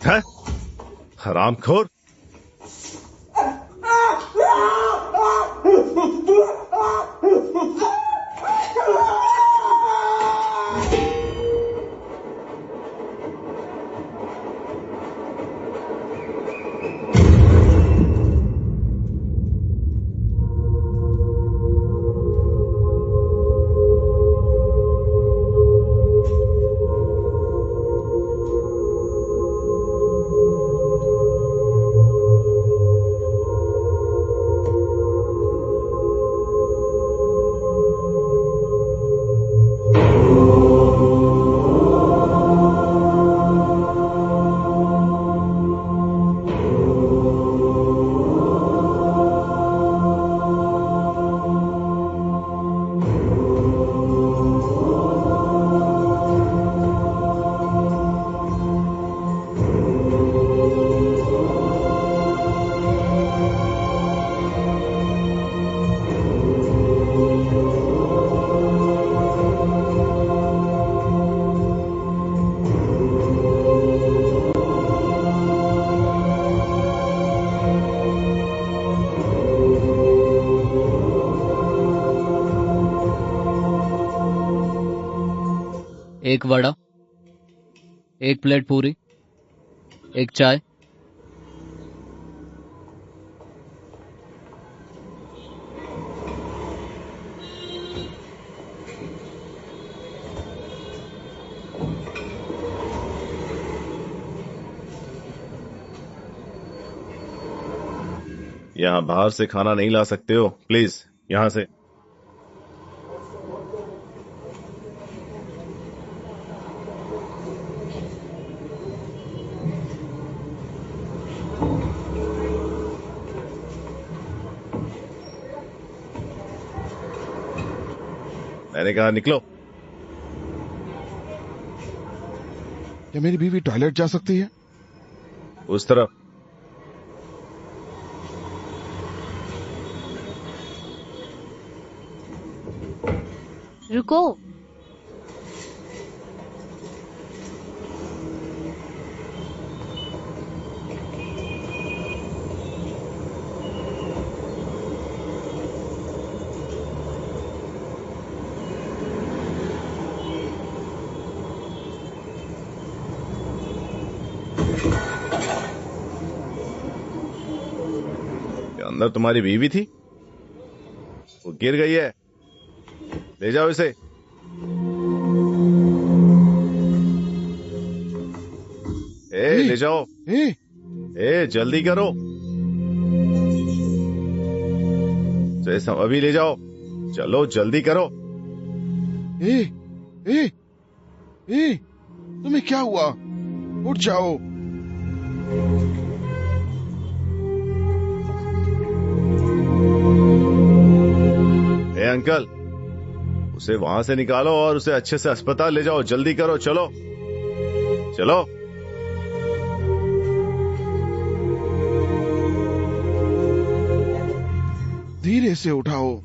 है हरामखोर। एक वड़ा, एक प्लेट पूरी, एक चाय। यहाँ बाहर से खाना नहीं ला सकते हो, प्लीज यहाँ से। मैंने कहा निकलो। क्या मेरी बीवी टॉयलेट जा सकती है? उस तरफ। रुको। अंदर तुम्हारी बीवी थी, वो गिर गई है, ले जाओ इसे। ले जाओ। जल्दी करो, अभी ले जाओ, चलो जल्दी करो। तुम्हें क्या हुआ? उठ जाओ। अंकल, उसे वहां से निकालो और उसे अच्छे से अस्पताल ले जाओ, जल्दी करो, चलो चलो। धीरे से उठाओ।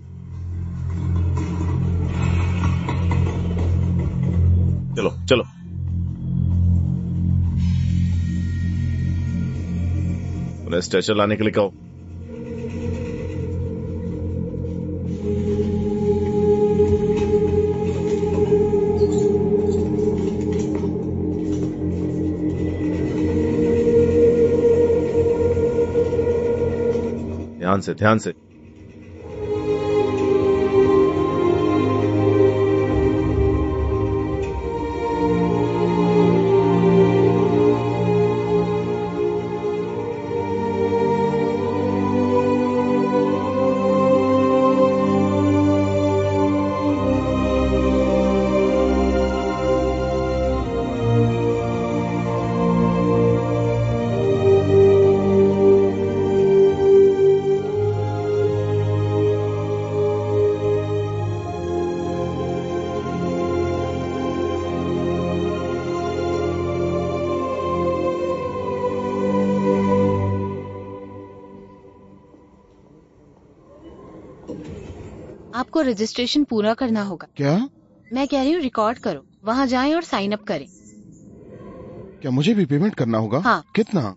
चलो चलो। उन्हें स्ट्रेचर लाने के लिए कहो। ध्यान से, ध्यान से। आपको रजिस्ट्रेशन पूरा करना होगा। क्या? मैं कह रही हूँ रिकॉर्ड करो, वहाँ जाएं और साइन अप करें। क्या मुझे भी पेमेंट करना होगा? हाँ। कितना?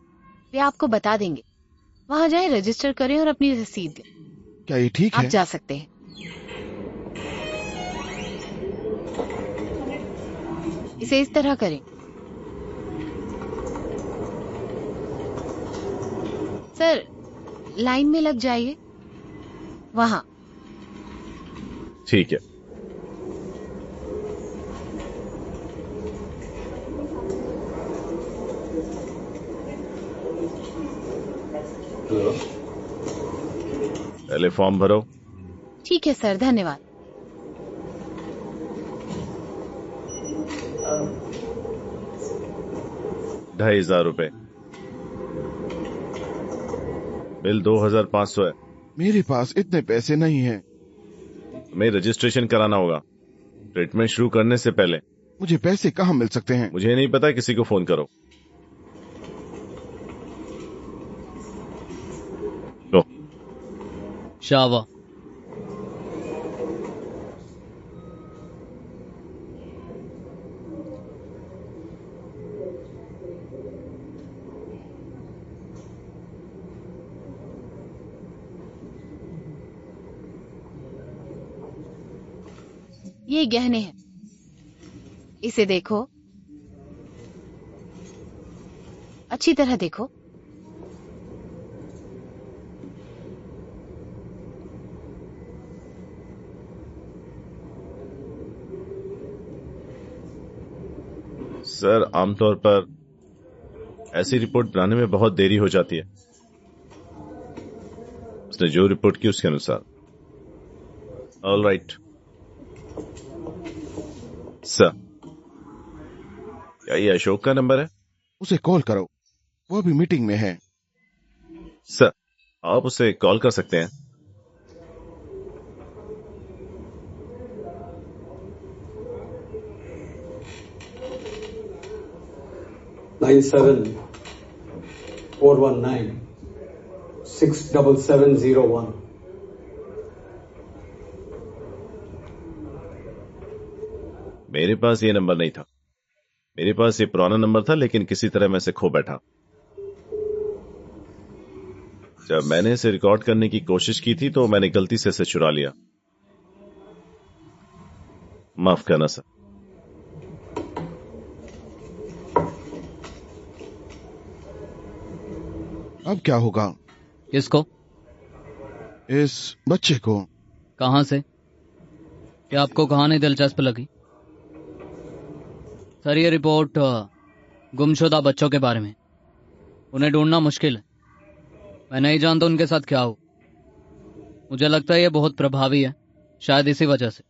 वे आपको बता देंगे। वहाँ जाएं, रजिस्टर करें और अपनी रसीद दें। क्या ये ठीक आप है? जा सकते हैं। इसे इस तरह करें। सर, लाइन में लग जाइए, वहाँ। ठीक है। पहले फॉर्म भरो। ठीक है सर, धन्यवाद। ₹2500। बिल 2500 है। मेरे पास इतने पैसे नहीं हैं। तुम्हें रजिस्ट्रेशन कराना होगा ट्रीटमेंट शुरू करने से पहले। मुझे पैसे कहाँ मिल सकते हैं? मुझे नहीं पता, किसी को फोन करो। लो। शावा। ये गहने हैं। इसे देखो, अच्छी तरह देखो। सर, आमतौर पर ऐसी रिपोर्ट बनाने में बहुत देरी हो जाती है। उसने जो रिपोर्ट की उसके अनुसार। All right sir. क्या ये अशोक का नंबर है? उसे कॉल करो, वो अभी मीटिंग में है। सर, आप उसे कॉल कर सकते हैं। नाइन 7-419-67701। मेरे पास ये नंबर नहीं था। मेरे पास ये पुराना नंबर था, लेकिन किसी तरह मैं इसे खो बैठा। जब मैंने इसे रिकॉर्ड करने की कोशिश की थी तो मैंने गलती से इसे चुरा लिया। माफ करना सर। अब क्या होगा? किसको? इस बच्चे को। कहां से? क्या आपको कहानी दिलचस्प लगी? सर, ये रिपोर्ट गुमशुदा बच्चों के बारे में। उन्हें ढूंढना मुश्किल है। मैं नहीं जानता उनके साथ क्या हो। मुझे लगता है ये बहुत प्रभावी है, शायद इसी वजह से।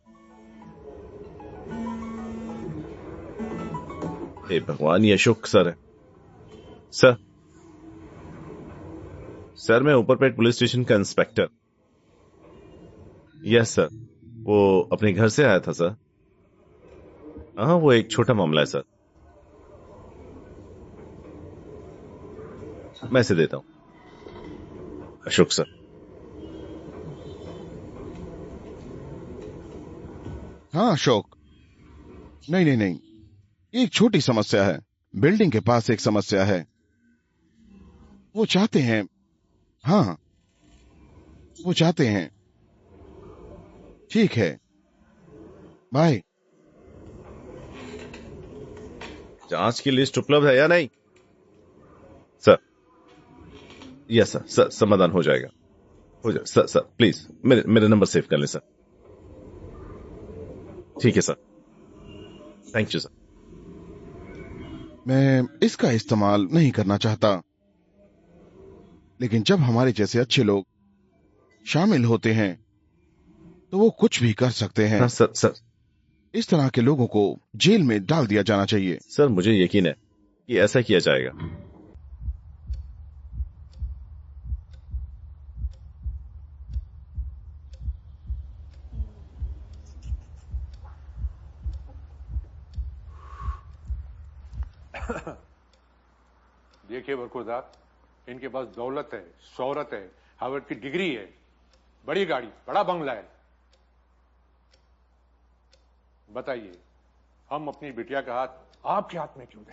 हे भगवान, ये अशोक सर है। सर, सर मैं ऊपरपेट पुलिस स्टेशन का इंस्पेक्टर। यस सर, वो अपने घर से आया था सर। हाँ, वो एक छोटा मामला है सर। मैं इसे देता हूं। अशोक सर। हाँ अशोक, नहीं नहीं नहीं, एक छोटी समस्या है। बिल्डिंग के पास एक समस्या है। वो चाहते हैं, हाँ वो चाहते हैं। ठीक है, बाय। जांच की लिस्ट उपलब्ध है या नहीं? सर, यस सर, सर समाधान हो जाएगा। हो जाए सर। सर प्लीज मेरे नंबर सेव कर लें सर। ठीक है सर, थैंक यू सर। मैं इसका इस्तेमाल नहीं करना चाहता, लेकिन जब हमारे जैसे अच्छे लोग शामिल होते हैं तो वो कुछ भी कर सकते हैं। हाँ सर। सर, इस तरह के लोगों को जेल में डाल दिया जाना चाहिए। सर मुझे यकीन है कि ऐसा किया जाएगा। देखिए बरखुरदार, इनके पास दौलत है, शोहरत है, हार्वर्ड की डिग्री है, बड़ी गाड़ी, बड़ा बंगला है। बताइए, हम अपनी बिटिया का हाथ आपके हाथ में क्यों दें?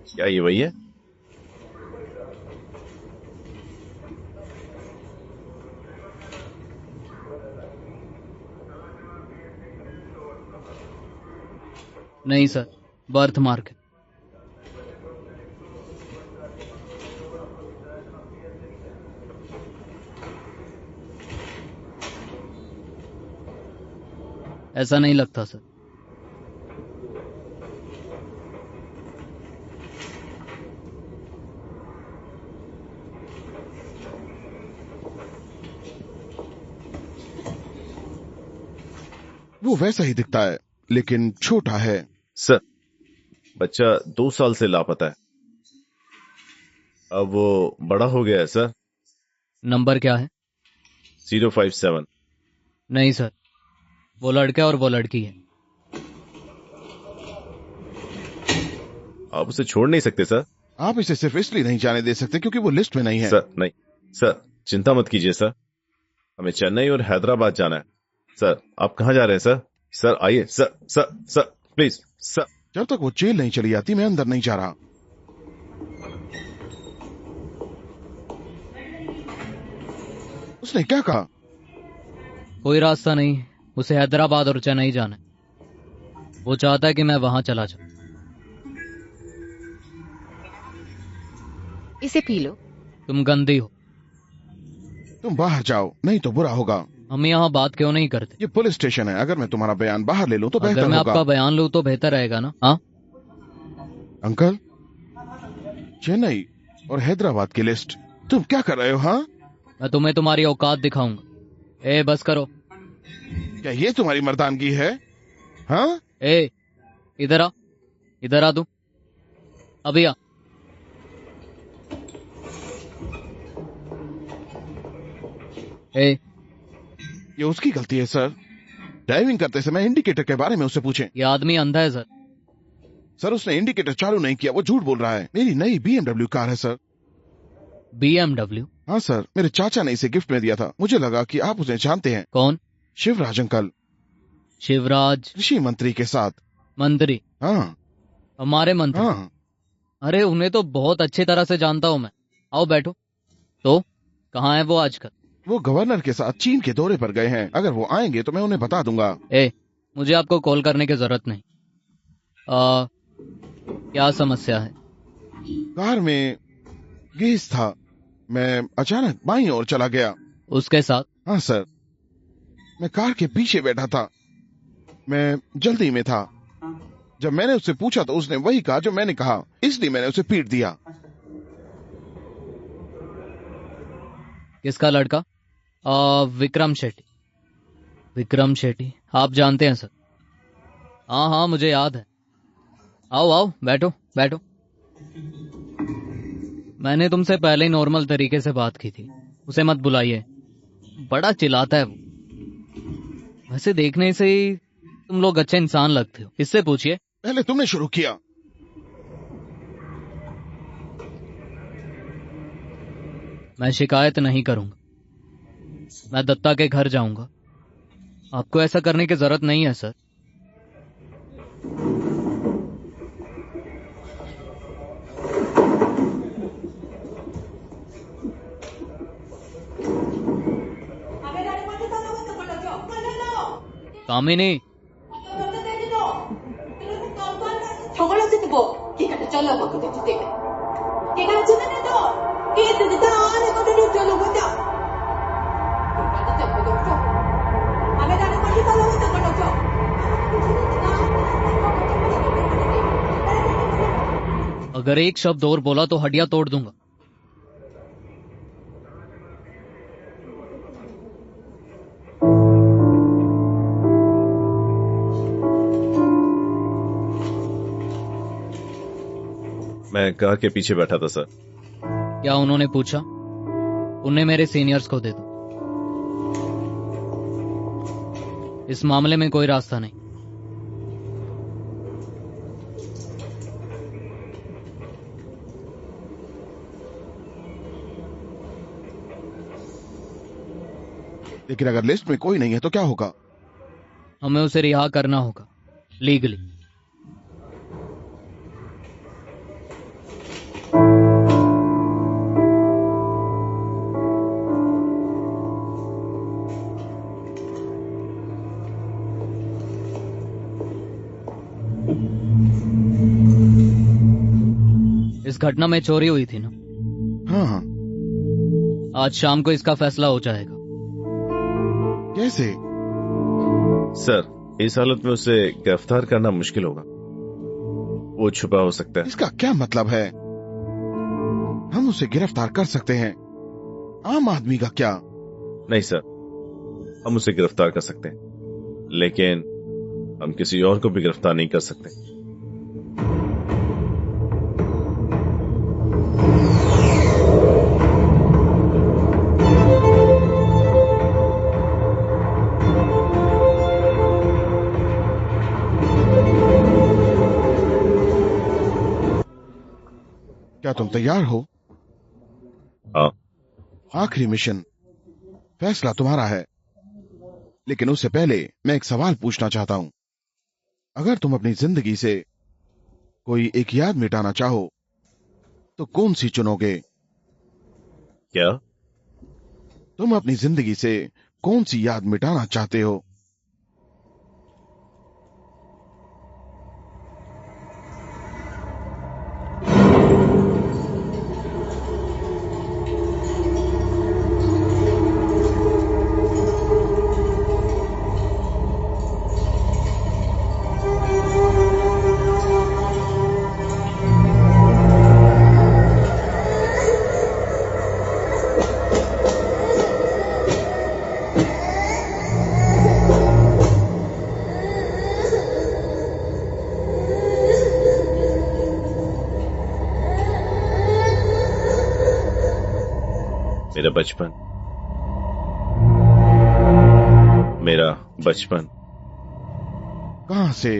क्या ये वही है? नहीं सर, बर्थ मार्क है। ऐसा नहीं लगता सर। वो वैसा ही दिखता है, लेकिन छोटा है। सर, बच्चा 2 साल से लापता है। अब वो बड़ा हो गया है सर। नंबर क्या है? 057। नहीं सर, वो लड़का और वो लड़की है। आप उसे छोड़ नहीं सकते सर। आप इसे सिर्फ इसलिए नहीं जाने दे सकते क्योंकि वो लिस्ट में नहीं है। सर नहीं, सर चिंता मत कीजिए सर। हमें चेन्नई और हैदराबाद जाना है। सर आप कहाँ जा रहे हैं सर? सर आइए sir, sir sir please sir. जब तक वो जेल नहीं चली जाती मैं अंदर नहीं जा रहा। उसने क्या कहा? कोई रास्ता नहीं, उसे हैदराबाद और चेन्नई जाना है। वो चाहता है कि मैं वहां चला जाऊं। इसे पी लो। तुम गंदी हो। तुम बाहर जाओ, नहीं तो बुरा होगा। हम यहाँ बात क्यों नहीं करते? ये पुलिस स्टेशन है, अगर मैं तुम्हारा बयान बाहर ले लूं तो बेहतर अगर मैं होगा। आपका बयान लूं तो बेहतर रहेगा ना? हाँ अंकल, चेन्नई और हैदराबाद की लिस्ट तुम क्या कर रहे हो? हाँ, मैं तुम्हें तुम्हारी औकात दिखाऊंगा। ए बस करो। क्या ये तुम्हारी मर्दानगी है? हाँ, ए इधर आ, इधर आ तू, अभी आ। ए ये उसकी गलती है सर। ड्राइविंग करते समय इंडिकेटर के बारे में उससे पूछें। ये आदमी अंधा है सर। सर उसने इंडिकेटर चालू नहीं किया, वो झूठ बोल रहा है। मेरी नई BMW कार है सर। BMW? हाँ सर, मेरे चाचा ने इसे गिफ्ट में दिया था। मुझे लगा कि आप उसे जानते हैं। कौन? शिवराज अंकल, शिवराज? कृषि मंत्री के साथ। मंत्री? हाँ हमारे मंत्री? हाँ। अरे उन्हें तो बहुत अच्छी तरह से जानता हूं मैं। आओ बैठो। तो कहाँ है वो आजकल? वो गवर्नर के साथ चीन के दौरे पर गए हैं। अगर वो आएंगे तो मैं उन्हें बता दूंगा। मुझे आपको कॉल करने की जरूरत नहीं। क्या समस्या है? कार में गैस था, मैं अचानक बाईं ओर चला गया। उसके साथ? हाँ सर, मैं कार के पीछे बैठा था। मैं जल्दी में था। जब मैंने उससे पूछा तो उसने वही कहा जो मैंने कहा, इसलिए मैंने उसे पीट दिया। किसका लड़का? विक्रम शेट्टी। विक्रम शेट्टी आप जानते हैं सर? हाँ हाँ मुझे याद है। आओ आओ बैठो बैठो। मैंने तुमसे पहले ही नॉर्मल तरीके से बात की थी। उसे मत बुलाइए, बड़ा चिल्लाता है वो। वैसे देखने से ही तुम लोग अच्छे इंसान लगते हो। इससे पूछिए। पहले तुमने शुरू किया। मैं शिकायत नहीं करूंगा, मैं दत्ता के घर जाऊंगा। आपको ऐसा करने की जरूरत नहीं है सर। कामिनी, 저걸로 쓰는 거 걔가 잘라먹거든 주대가 걔가 주문해도 걔들이 다 안에 거를 잘라먹자 걔가 잡고도 없어 안에 다른 걸 잘라먹자 걸로죠 अगर एक शब्द और बोला तो हड्डियां तोड़ दूंगा। मैं कार के पीछे बैठा था सर। क्या उन्होंने पूछा? उन्हें मेरे सीनियर्स को दे दो। इस मामले में कोई रास्ता नहीं। लेकिन अगर लिस्ट में कोई नहीं है तो क्या होगा? हमें उसे रिहा करना होगा लीगली। इस घटना में चोरी हुई थी ना? हाँ हाँ। आज शाम को इसका फैसला हो जाएगा। कैसे? सर इस हालत में उसे गिरफ्तार करना मुश्किल होगा, वो छुपा हो सकता है। इसका क्या मतलब है? हम उसे गिरफ्तार कर सकते हैं, आम आदमी का क्या? नहीं सर, हम उसे गिरफ्तार कर सकते हैं, लेकिन हम किसी और को भी गिरफ्तार नहीं कर सकते। क्या तुम तैयार हो? हाँ। आखिरी मिशन, फैसला तुम्हारा है, लेकिन उससे पहले मैं एक सवाल पूछना चाहता हूं। अगर तुम अपनी जिंदगी से कोई एक याद मिटाना चाहो तो कौन सी चुनोगे? क्या? तुम अपनी जिंदगी से कौन सी याद मिटाना चाहते हो? मेरा बचपन, मेरा बचपन। कहां से?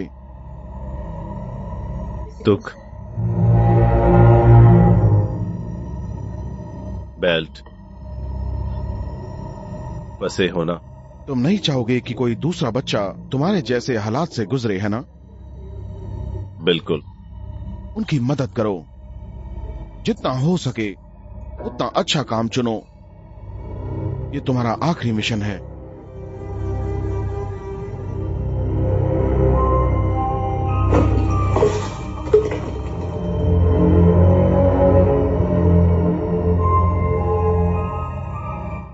दुख, बेल्ट, फंसे होना। तुम नहीं चाहोगे कि कोई दूसरा बच्चा तुम्हारे जैसे हालात से गुजरे, है ना? बिल्कुल। उनकी मदद करो, जितना हो सके उतना अच्छा काम चुनो। ये तुम्हारा आखिरी मिशन है।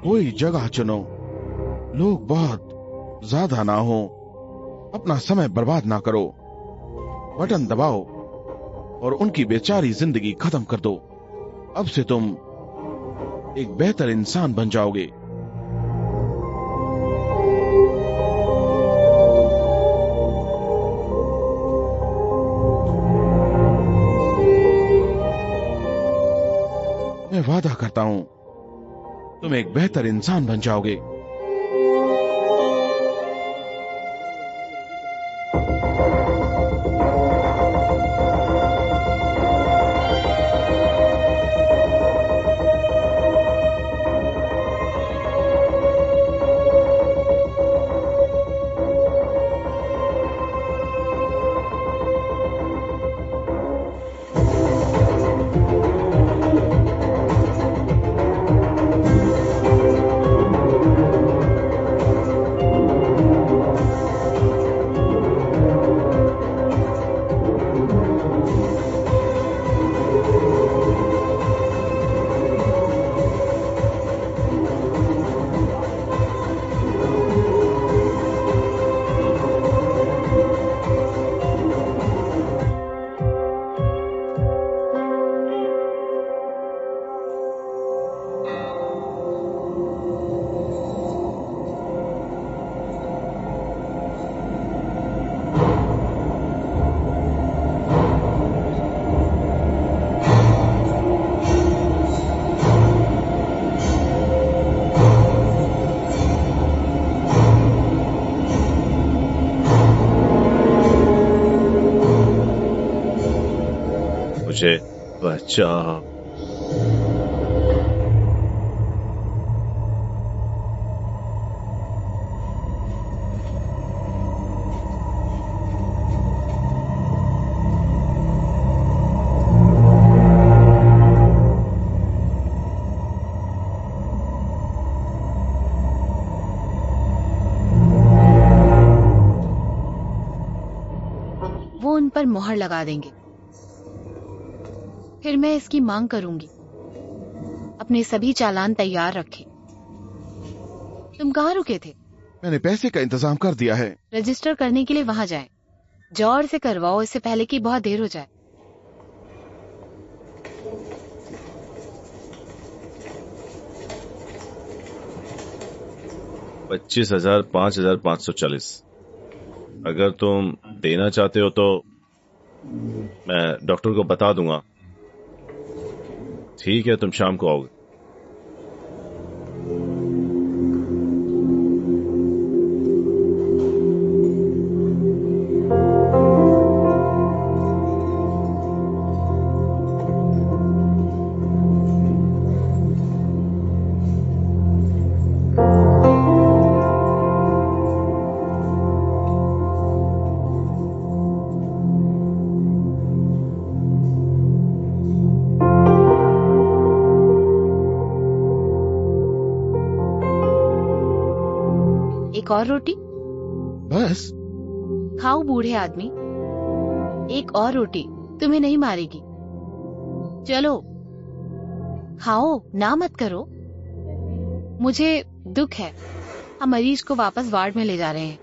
कोई जगह चुनो, लोग बहुत ज्यादा ना हो, अपना समय बर्बाद ना करो, बटन दबाओ और उनकी बेचारी जिंदगी खत्म कर दो। अब से तुम एक बेहतर इंसान बन जाओगे। मैं वादा करता हूं तुम एक बेहतर इंसान बन जाओगे। मुझे बचाओ। वो उन पर मोहर लगा देंगे, फिर मैं इसकी मांग करूंगी। अपने सभी चालान तैयार रखें। तुम कहाँ रुके थे? मैंने पैसे का इंतजाम कर दिया है। रजिस्टर करने के लिए वहां जाएं। जॉर्ज से करवाओ, इससे पहले कि बहुत देर हो जाए। $25,000 $5,540। अगर तुम देना चाहते हो तो मैं डॉक्टर को बता दूंगा। ठीक है, तुम शाम को आओगे। एक और रोटी? बस? खाओ बूढ़े आदमी, एक और रोटी तुम्हें नहीं मारेगी। चलो खाओ, ना मत करो। मुझे दुख है, हम मरीज को वापस वार्ड में ले जा रहे हैं।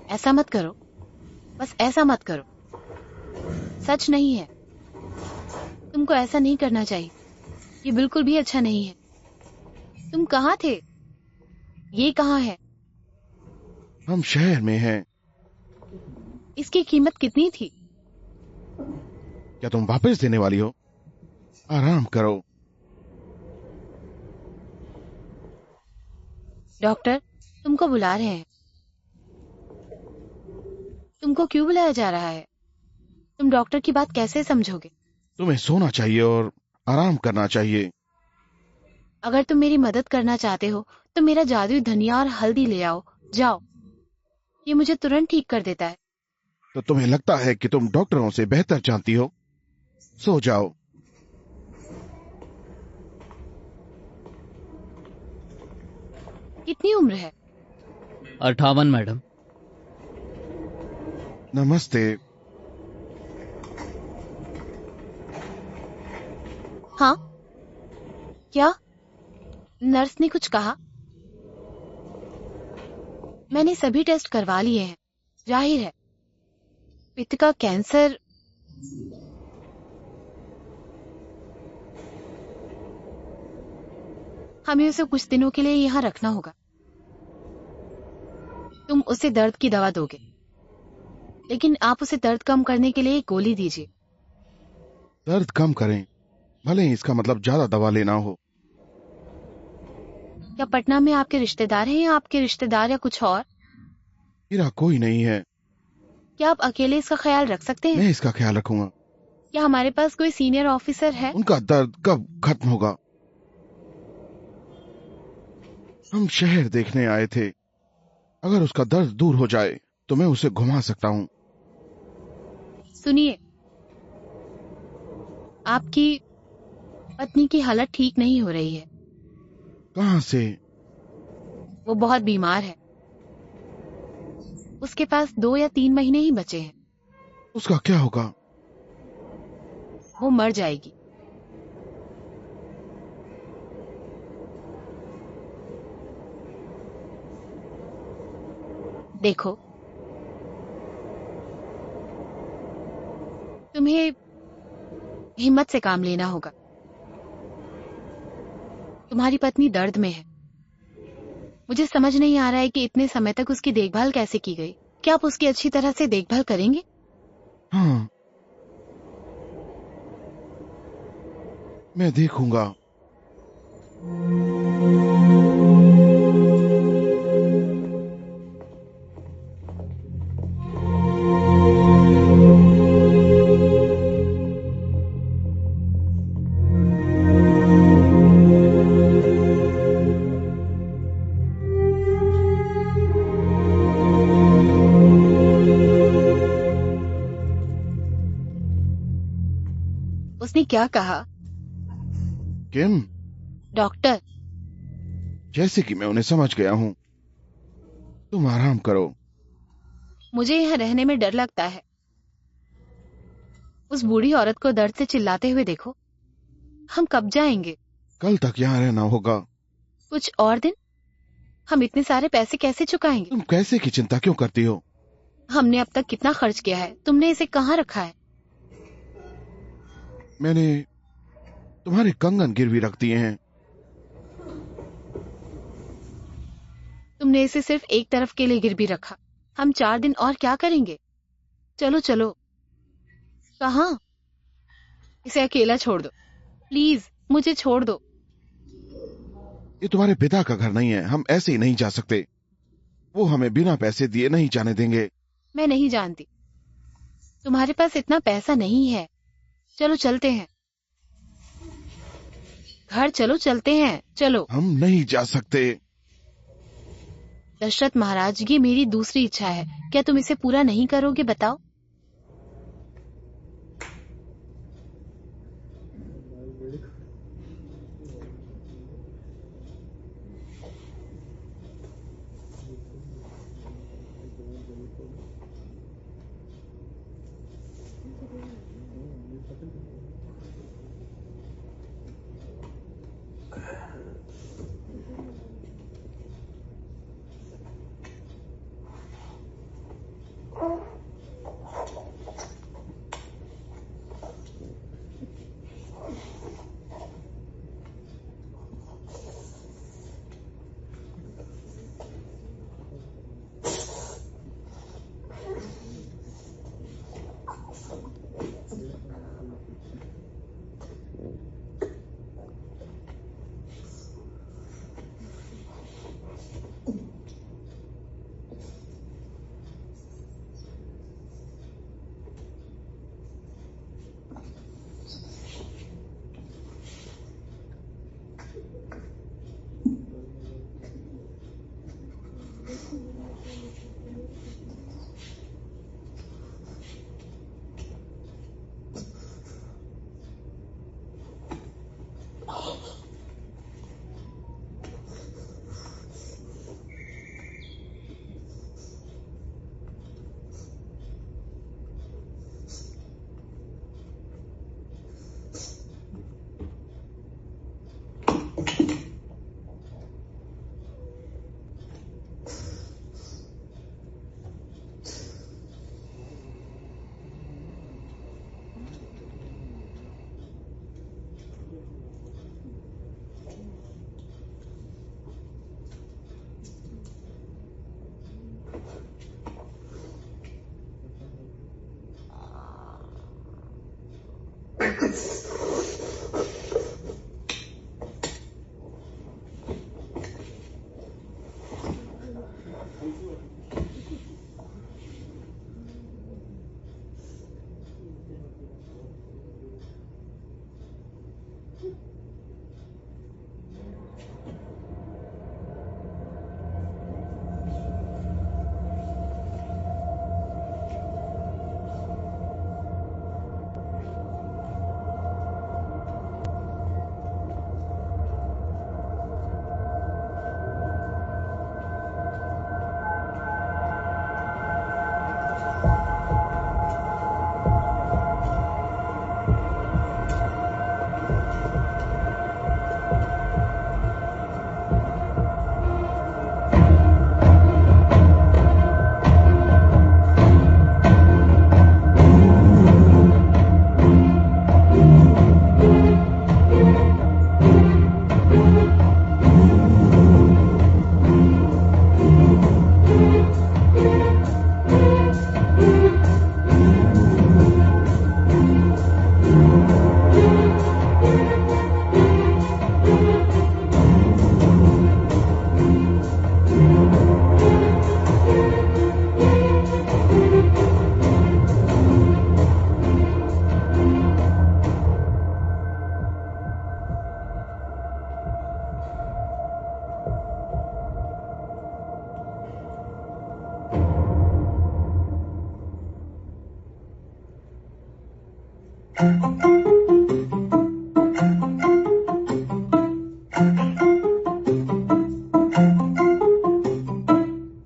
ऐसा मत करो, बस ऐसा मत करो। सच नहीं है, तुमको ऐसा नहीं करना चाहिए। ये बिल्कुल भी अच्छा नहीं है। तुम कहाँ थे? ये कहाँ है? हम शहर में हैं। इसकी कीमत कितनी थी? क्या तुम वापस देने वाली हो? आराम करो। डॉक्टर तुमको बुला रहे हैं। तुमको क्यों बुलाया जा रहा है? तुम डॉक्टर की बात कैसे समझोगे? तुम्हें सोना चाहिए और आराम करना चाहिए। अगर तुम मेरी मदद करना चाहते हो तो मेरा जादुई धनिया और हल्दी ले आओ। जाओ, ये मुझे तुरंत ठीक कर देता है। तो तुम्हें लगता है कि तुम डॉक्टरों से बेहतर जानती हो? सो जाओ। कितनी उम्र है? 58 मैडम। नमस्ते। हाँ, क्या? नर्स ने कुछ कहा? मैंने सभी टेस्ट करवा लिए हैं। जाहिर है पित्त का कैंसर। हमें उसे कुछ दिनों के लिए यहाँ रखना होगा। तुम उसे दर्द की दवा दोगे, लेकिन आप उसे दर्द कम करने के लिए एक गोली दीजिए। दर्द कम करें, भले ही इसका मतलब ज्यादा दवा लेना हो। क्या पटना में आपके रिश्तेदार हैं या आपके रिश्तेदार या कुछ और? मेरा कोई नहीं है। क्या आप अकेले इसका ख्याल रख सकते हैं? मैं इसका ख्याल रखूंगा। क्या हमारे पास कोई सीनियर ऑफिसर है? उनका दर्द कब खत्म होगा? हम शहर देखने आए थे। अगर उसका दर्द दूर हो जाए तो मैं उसे घुमा सकता हूँ। सुनिए, आपकी पत्नी की हालत ठीक नहीं हो रही है। कहाँ से? वो बहुत बीमार है। उसके पास 2 या 3 महीने ही बचे हैं। उसका क्या होगा? वो मर जाएगी। देखो, तुम्हें हिम्मत से काम लेना होगा। तुम्हारी पत्नी दर्द में है। मुझे समझ नहीं आ रहा है कि इतने समय तक उसकी देखभाल कैसे की गई। क्या आप उसकी अच्छी तरह से देखभाल करेंगे? हाँ, मैं देखूंगा। उसने क्या कहा? किम? डॉक्टर, जैसे कि मैं उन्हें समझ गया हूँ। तुम आराम करो। मुझे यहाँ रहने में डर लगता है। उस बूढ़ी औरत को दर्द से चिल्लाते हुए देखो। हम कब जाएंगे? कल तक यहाँ रहना होगा। कुछ और दिन? हम इतने सारे पैसे कैसे चुकाएंगे? तुम पैसे की चिंता क्यों करती हो? हमने अब तक कितना खर्च किया है? तुमने इसे कहाँ रखा है? मैंने तुम्हारे कंगन गिरवी रख दिए हैं। तुमने इसे सिर्फ एक तरफ के लिए गिरवी रखा। हम 4 दिन और क्या करेंगे? चलो चलो। कहाँ? इसे अकेला छोड़ दो प्लीज, मुझे छोड़ दो। ये तुम्हारे पिता का घर नहीं है। हम ऐसे ही नहीं जा सकते। वो हमें बिना पैसे दिए नहीं जाने देंगे। मैं नहीं जानती। तुम्हारे पास इतना पैसा नहीं है। चलो चलते हैं। घर चलो, चलते हैं। चलो। हम नहीं जा सकते। दशरथ महाराज, ये मेरी दूसरी इच्छा है। क्या तुम इसे पूरा नहीं करोगे? बताओ।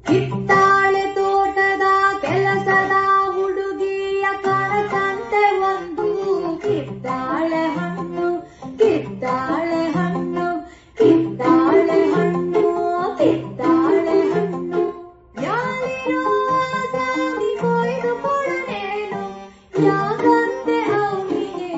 ಕಿತ್ತಾಳೆ ತೋಟದ ಕೆಲಸದ ಹುಡುಗಿಯ ಕನಸಂತೆ ಒಂದು ಕಿತ್ತಾಳೆ ಹಣ್ಣು ಕಿತ್ತಾಳೆ ಹಣ್ಣು ಕಿತ್ತಾಳೆ ಹಣ್ಣು ಕಿತ್ತಾಳೆ ಹಣ್ಣು ಯಾರಿರೋ ಆಸಾಮಿ ಕೊಯ್ದು ಕೊಡನೇನು ಯಾಕಂತೆ ಅವನಿಗೆ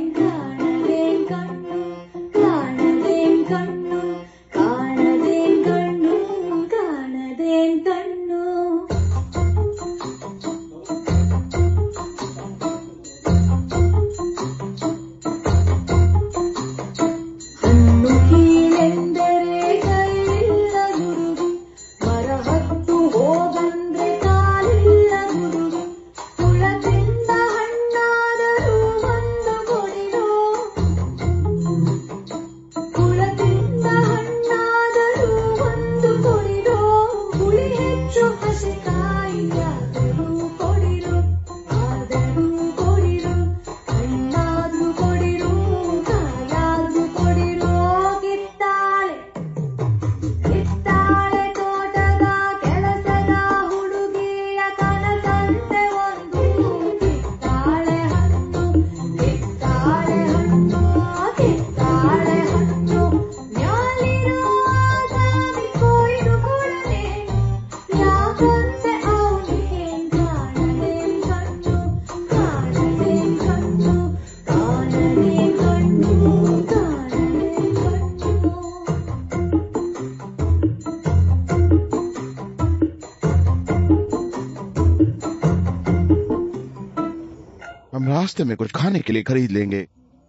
हम रास्ते में कुछ खाने के लिए खरीद लेंगे।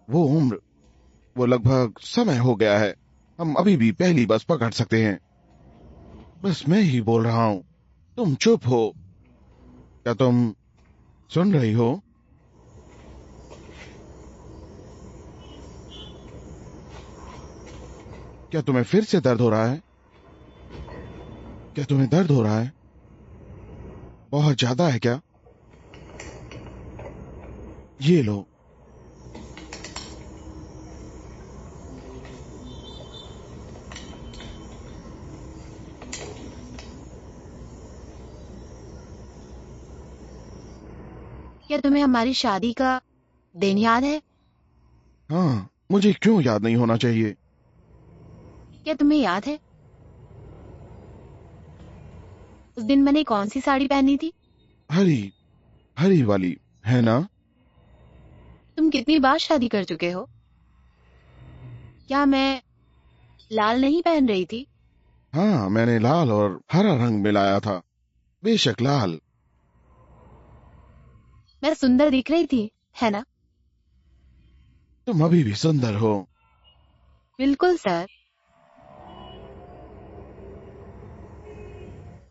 वो लगभग समय हो गया है। हम अभी भी पहली बस पकड़ सकते हैं। बस मैं ही बोल रहा हूं, तुम चुप हो। क्या तुम सुन रही हो? क्या तुम्हें फिर से दर्द हो रहा है? क्या तुम्हें दर्द हो रहा है? बहुत ज्यादा है क्या? ये लो। क्या तुम्हें हमारी शादी का दिन याद है? हाँ, मुझे क्यों याद नहीं होना चाहिए? क्या तुम्हें याद है उस दिन मैंने कौन सी साड़ी पहनी थी? हरी वाली, है ना? तुम कितनी बार शादी कर चुके हो? क्या मैं लाल नहीं पहन रही थी? हाँ, मैंने लाल और हरा रंग मिलाया था। बेशक लाल। मैं सुंदर दिख रही थी, है ना? तुम अभी भी सुंदर हो। बिल्कुल सर।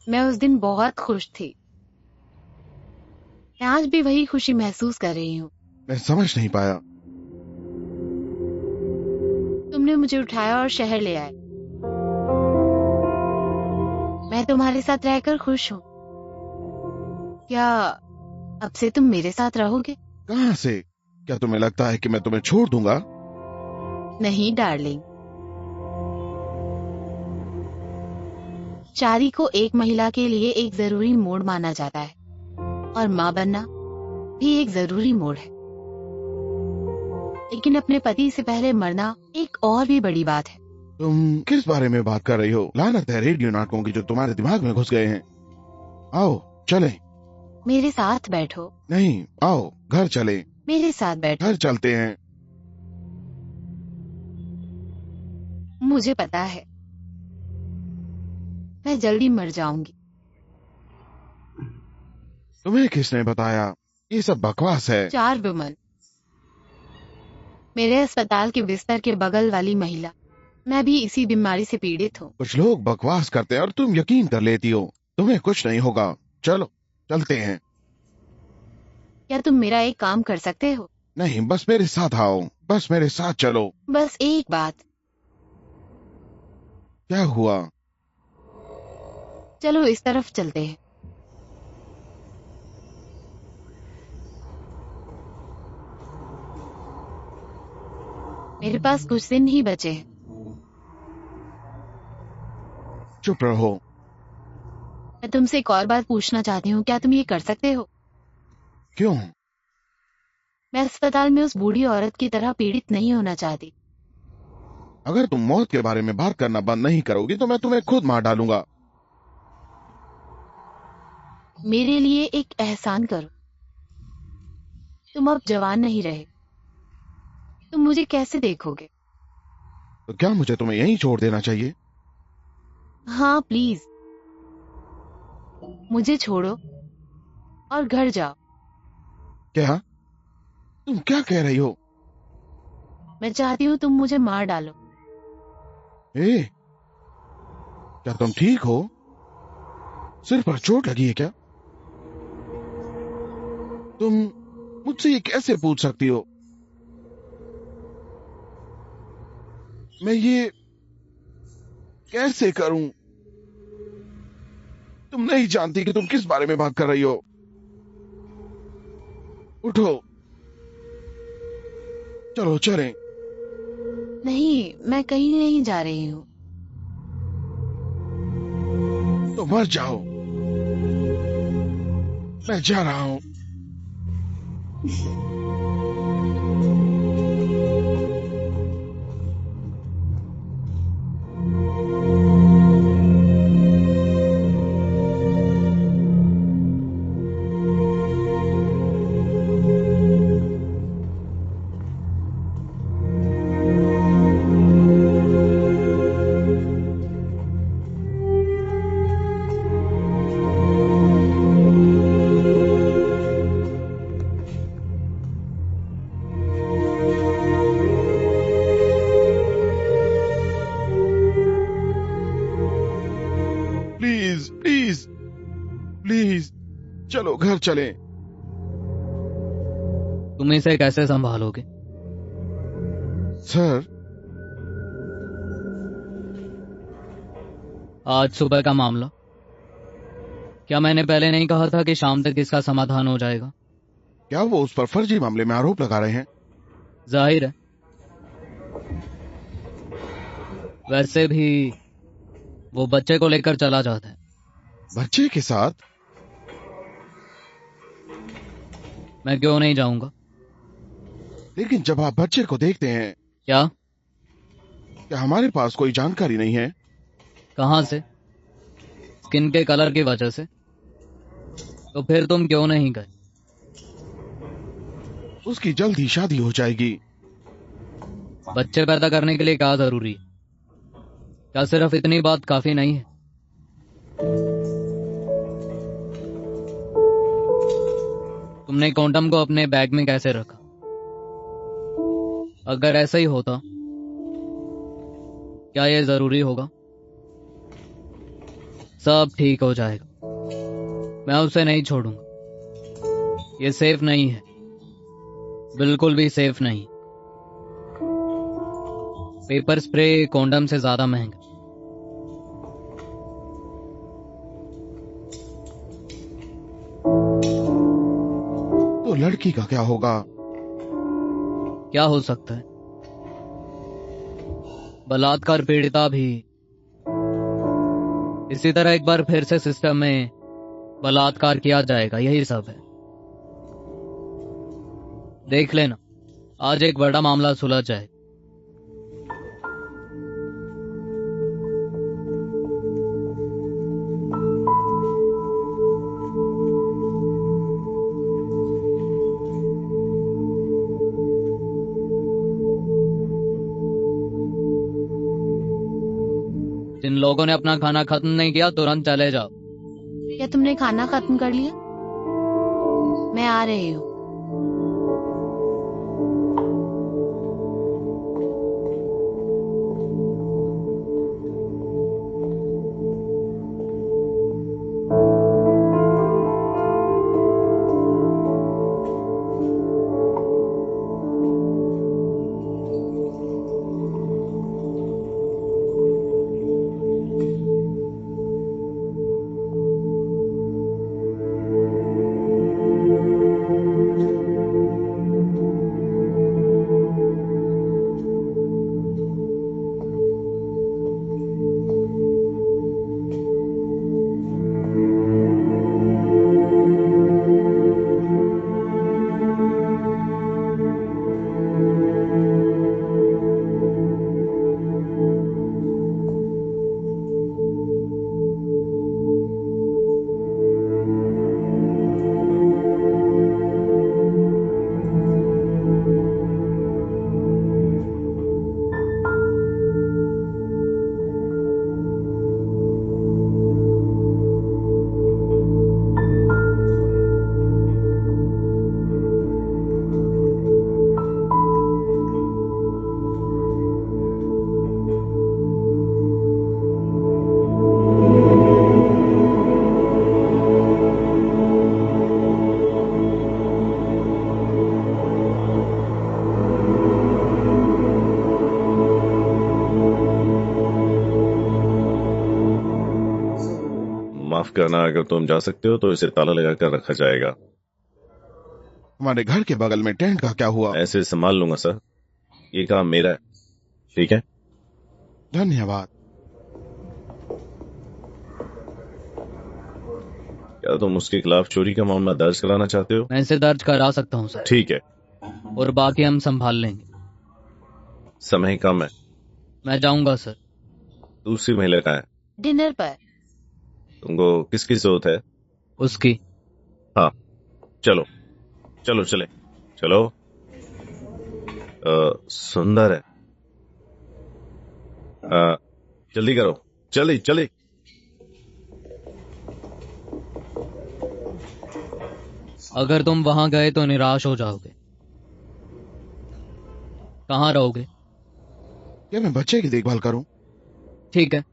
मैं उस दिन बहुत खुश थी। मैं आज भी वही खुशी महसूस कर रही हूँ। मैं समझ नहीं पाया। तुमने मुझे उठाया और शहर ले आए। मैं तुम्हारे साथ रहकर खुश हूँ। क्या अब से तुम मेरे साथ रहोगे? कहाँ से? क्या तुम्हें लगता है कि मैं तुम्हें छोड़ दूंगा? नहीं डार्लिंग। शादी को एक महिला के लिए एक जरूरी मोड़ माना जाता है और माँ बनना भी एक जरूरी मोड़ है। लेकिन अपने पति से पहले मरना एक और भी बड़ी बात है। तुम किस बारे में बात कर रही हो? लानत है रेडियो नाटकों की जो तुम्हारे दिमाग में घुस गए हैं। आओ चलें। मेरे साथ बैठो। नहीं, आओ घर चलें। मेरे साथ बैठो। घर चलते हैं। मुझे पता है मैं जल्दी मर जाऊंगी। तुम्हें किसने बताया? ये सब बकवास है। 4 वुमन, मेरे अस्पताल के बिस्तर के बगल वाली महिला। मैं भी इसी बीमारी से पीड़ित हूँ। कुछ लोग बकवास करते हैं और तुम यकीन कर लेती हो। तुम्हें कुछ नहीं होगा। चलो चलते हैं। क्या तुम मेरा एक काम कर सकते हो? नहीं, बस मेरे साथ आओ। बस मेरे साथ चलो। बस एक बात। क्या हुआ? चलो इस तरफ चलते हैं। मेरे पास कुछ दिन ही बचे हैं। चुप रहो। मैं तुमसे एक और बात पूछना चाहती हूँ। क्या तुम ये कर सकते हो? क्यों? मैं अस्पताल में उस बूढ़ी औरत की तरह पीड़ित नहीं होना चाहती। अगर तुम मौत के बारे में बात करना बंद नहीं करोगी तो मैं तुम्हें खुद मार डालूंगा। मेरे लिए एक एहसान करो। तुम अब जवान नहीं रहे। तुम मुझे कैसे देखोगे? तो क्या मुझे तुम्हें यहीं छोड़ देना चाहिए? हाँ प्लीज, मुझे छोड़ो और घर जाओ। क्या? तुम क्या कह रही हो? मैं चाहती हूँ तुम मुझे मार डालो। क्या तुम ठीक हो? सिर पर चोट लगी है क्या? तुम मुझसे ये कैसे पूछ सकती हो? मैं ये कैसे करूं? तुम नहीं जानती कि तुम किस बारे में बात कर रही हो। उठो, चलो चलें। नहीं, मैं कहीं नहीं जा रही हूँ। तो मर जाओ। मैं जा रहा हूं। चलो घर चलें। तुम इसे कैसे संभालोगे? सर, आज सुबह का मामला, क्या मैंने पहले नहीं कहा था कि शाम तक इसका समाधान हो जाएगा? क्या वो उस पर फर्जी मामले में आरोप लगा रहे हैं? जाहिर है। वैसे भी वो बच्चे को लेकर चला जाता है। बच्चे के साथ? मैं क्यों नहीं जाऊंगा? लेकिन जब आप बच्चे को देखते हैं, क्या हमारे पास कोई जानकारी नहीं है? कहां से? स्किन के कलर की वजह से? तो फिर तुम क्यों नहीं गए? उसकी जल्द ही शादी हो जाएगी। बच्चे पैदा करने के लिए क्या जरूरी है? क्या सिर्फ इतनी बात काफी नहीं है? तुमने कॉन्डम को अपने बैग में कैसे रखा? अगर ऐसा ही होता, क्या ये जरूरी होगा? सब ठीक हो जाएगा। मैं उसे नहीं छोड़ूंगा। ये सेफ नहीं है, बिल्कुल भी सेफ नहीं। पेपर स्प्रे कॉन्डम से ज्यादा महंगा। तो लड़की का क्या होगा? क्या हो सकता है? बलात्कार पीड़िता भी इसी तरह एक बार फिर से सिस्टम में बलात्कार किया जाएगा, यही सब है। देख लेना, आज एक बड़ा मामला सुलझ जाए। जिन लोगों ने अपना खाना खत्म नहीं किया तुरंत चले जाओ। क्या तुमने खाना खत्म कर लिया? मैं आ रही हूँ। माफ करना, अगर तुम जा सकते हो तो इसे ताला लगाकर रखा जाएगा। हमारे घर के बगल में टेंट का क्या हुआ? ऐसे संभाल लूंगा सर, ये काम मेरा है। ठीक है, धन्यवाद। क्या तुम उसके खिलाफ चोरी का मामला दर्ज कराना चाहते हो? मैं इसे दर्ज करा सकता हूँ सर। ठीक है, और बाकी हम संभाल लेंगे। समय कम है। मैं जाऊंगा सर। दूसरी महिला कहाँ है? डिनर पर। तुमको किसकी जरूरत है? उसकी। हाँ, चलो चलो चले चलो। सुंदर है। जल्दी करो, चली चली। अगर तुम वहां गए तो निराश हो जाओगे। कहाँ रहोगे? क्या मैं बच्चे की देखभाल करूं? ठीक है।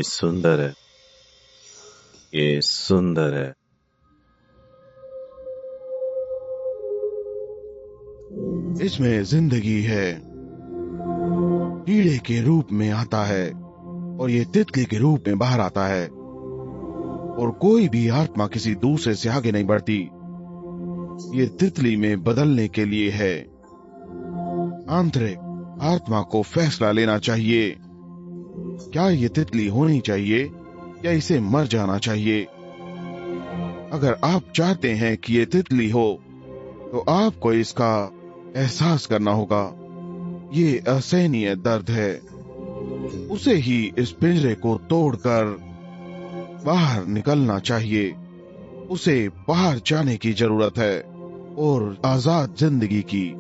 सुंदर है, ये सुंदर है। इसमें जिंदगी है। कीड़े के रूप में आता है और ये तितली के रूप में बाहर आता है, और कोई भी आत्मा किसी दूसरे से आगे नहीं बढ़ती। ये तितली में बदलने के लिए है। आंतरिक आत्मा को फैसला लेना चाहिए, क्या ये तितली होनी चाहिए या इसे मर जाना चाहिए। अगर आप चाहते हैं कि ये तितली हो तो आपको इसका एहसास करना होगा। ये असहनीय दर्द है, उसे ही इस पिंजरे को तोड़कर बाहर निकलना चाहिए। उसे बाहर जाने की जरूरत है और आजाद जिंदगी की।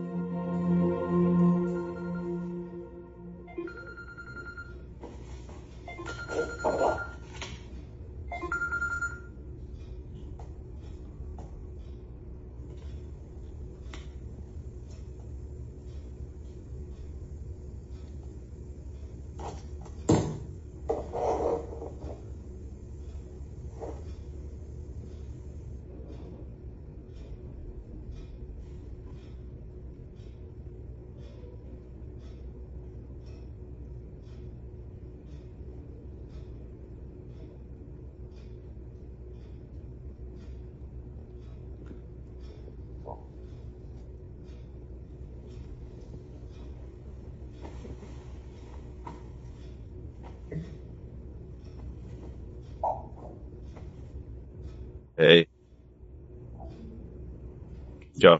Hey, जाओ।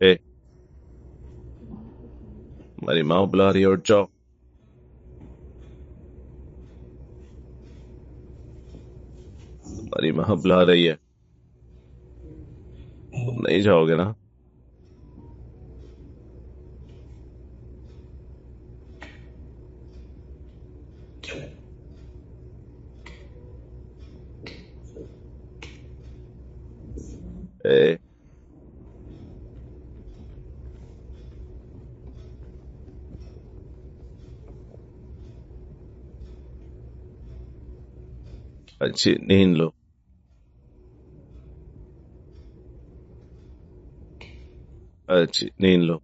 Hey, हमारी माँ बुला रही है, और जाओ। हमारी माँ बुला रही है, तुम नहीं जाओगे ना? Hey. अच्छी नींद लो। अच्छी नींद लो।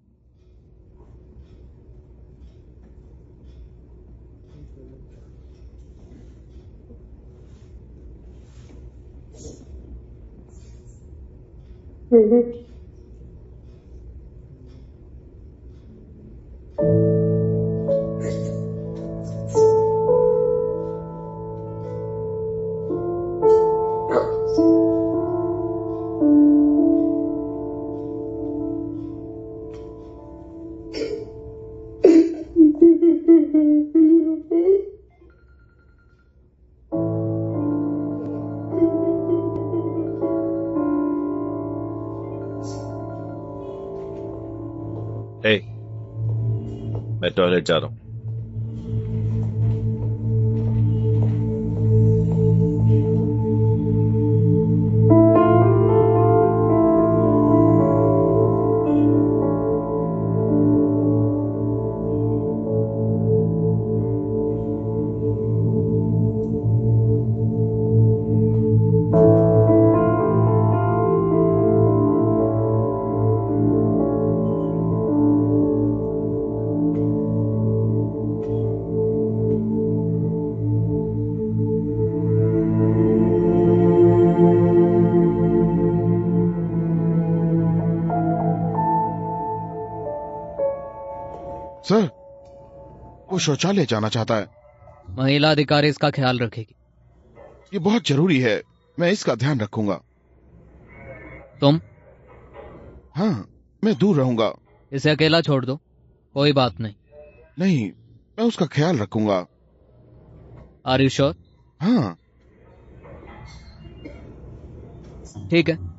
Hey, मैं टॉयलेट जा रहा हूँ। सर, वो शौचालय जाना चाहता है। महिला अधिकारी इसका ख्याल रखेगी। ये बहुत जरूरी है, मैं इसका ध्यान रखूंगा। तुम? हाँ, मैं दूर रहूंगा। इसे अकेला छोड़ दो, कोई बात नहीं। नहीं, मैं उसका ख्याल रखूंगा। Are you sure? हाँ। ठीक है।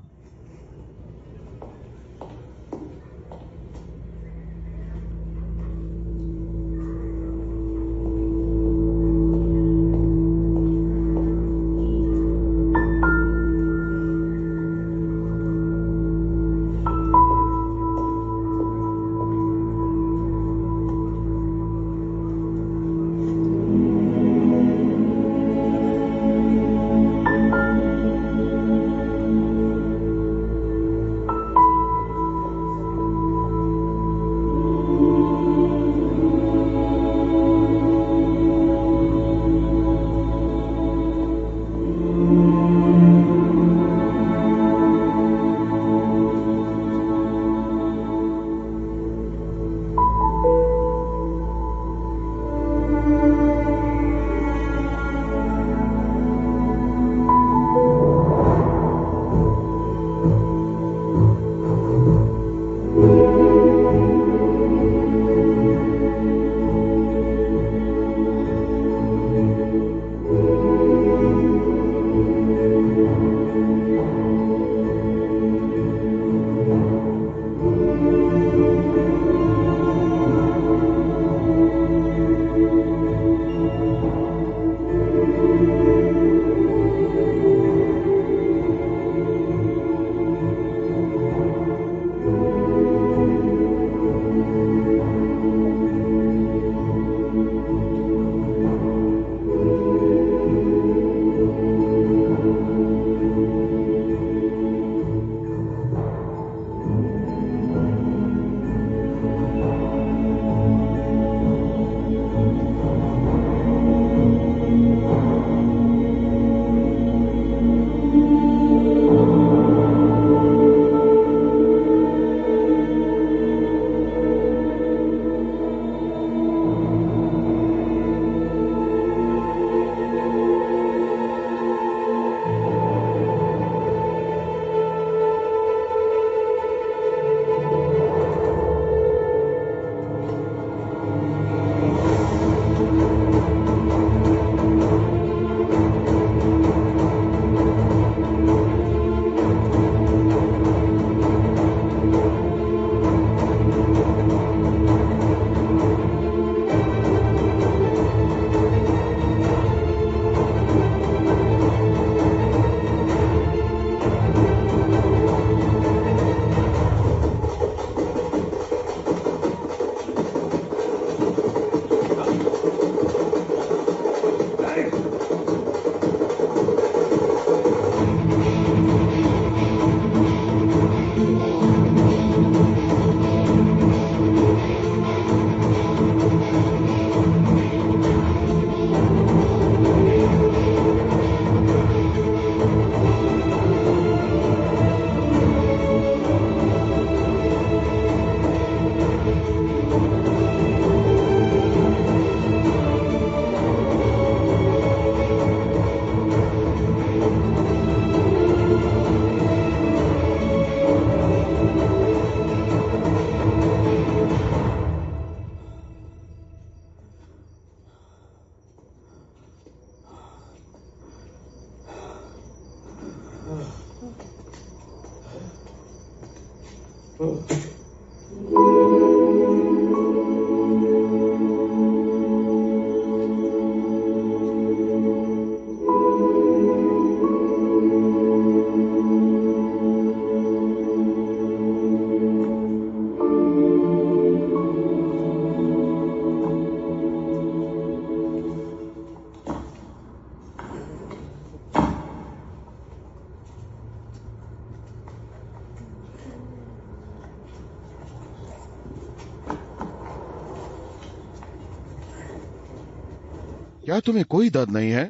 क्या तुम्हें कोई दर्द नहीं है?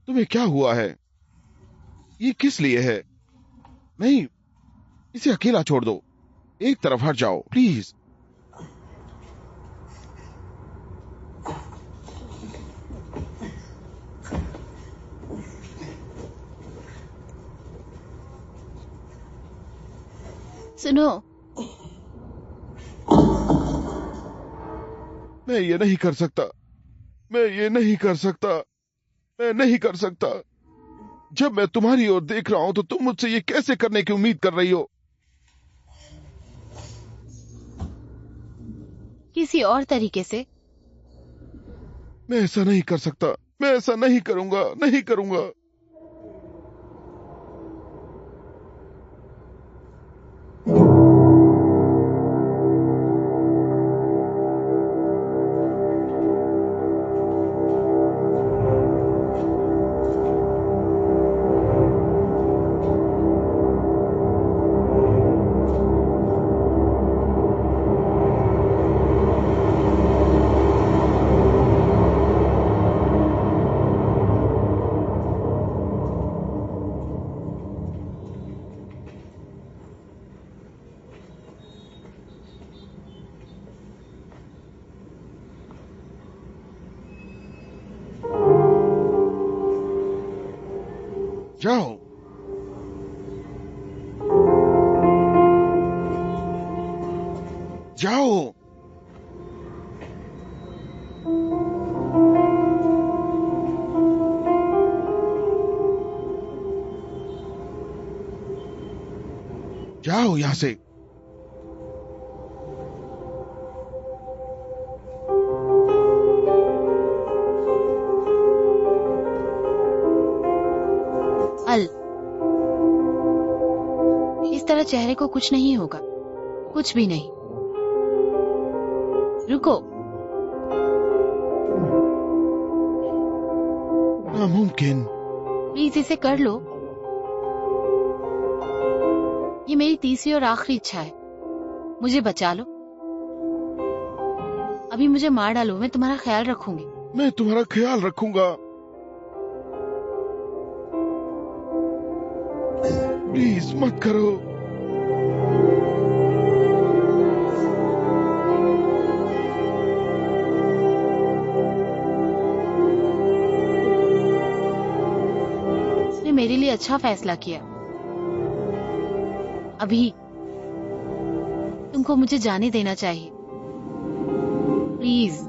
तुम्हें क्या हुआ है? ये किस लिए है? नहीं, इसे अकेला छोड़ दो। एक तरफ हट जाओ प्लीज। सुनो, मैं ये नहीं कर सकता। मैं ये नहीं कर सकता। मैं नहीं कर सकता। जब मैं तुम्हारी ओर देख रहा हूं तो तुम मुझसे ये कैसे करने की उम्मीद कर रही हो? किसी और तरीके से। मैं ऐसा नहीं कर सकता। मैं ऐसा नहीं करूंगा। नहीं करूंगा। जाओ। जाओ। जाओ यहां से। इस तरह चेहरे को कुछ नहीं होगा, कुछ भी नहीं। रुको। नामुमकिन। प्लीज इसे कर लो। ये मेरी तीसरी और आखिरी इच्छा है। मुझे बचा लो। अभी मुझे मार डालो, मैं तुम्हारा ख्याल रखूंगी। मैं तुम्हारा ख्याल रखूंगा। प्लीज मत करो। उसने मेरे लिए अच्छा फैसला किया। अभी तुमको मुझे जाने देना चाहिए, प्लीज।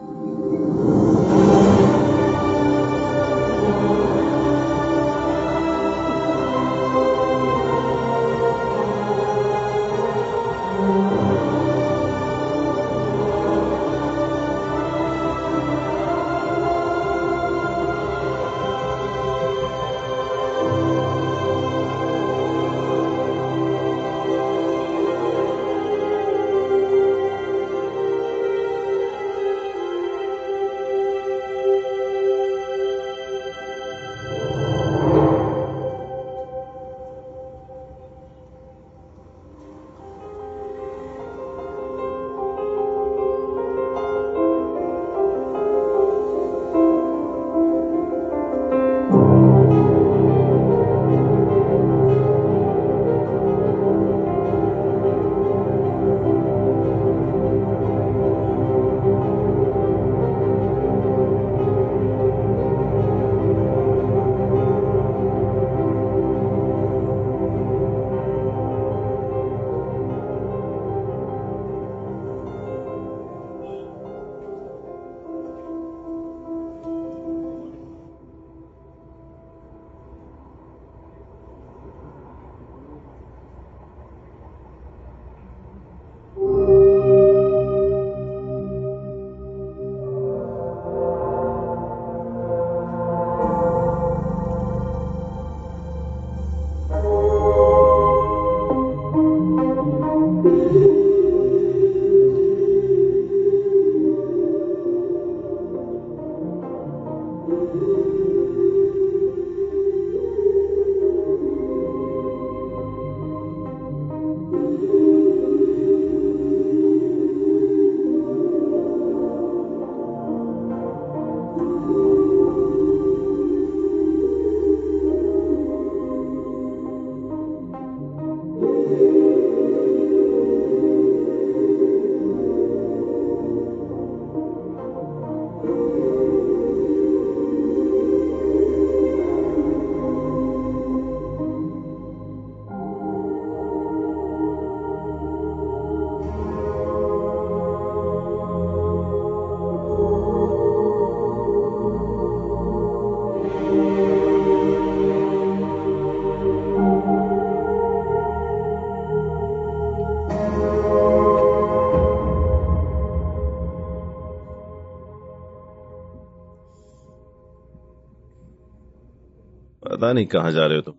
पता नहीं कहाँ जा रहे हो तुम।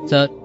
सर,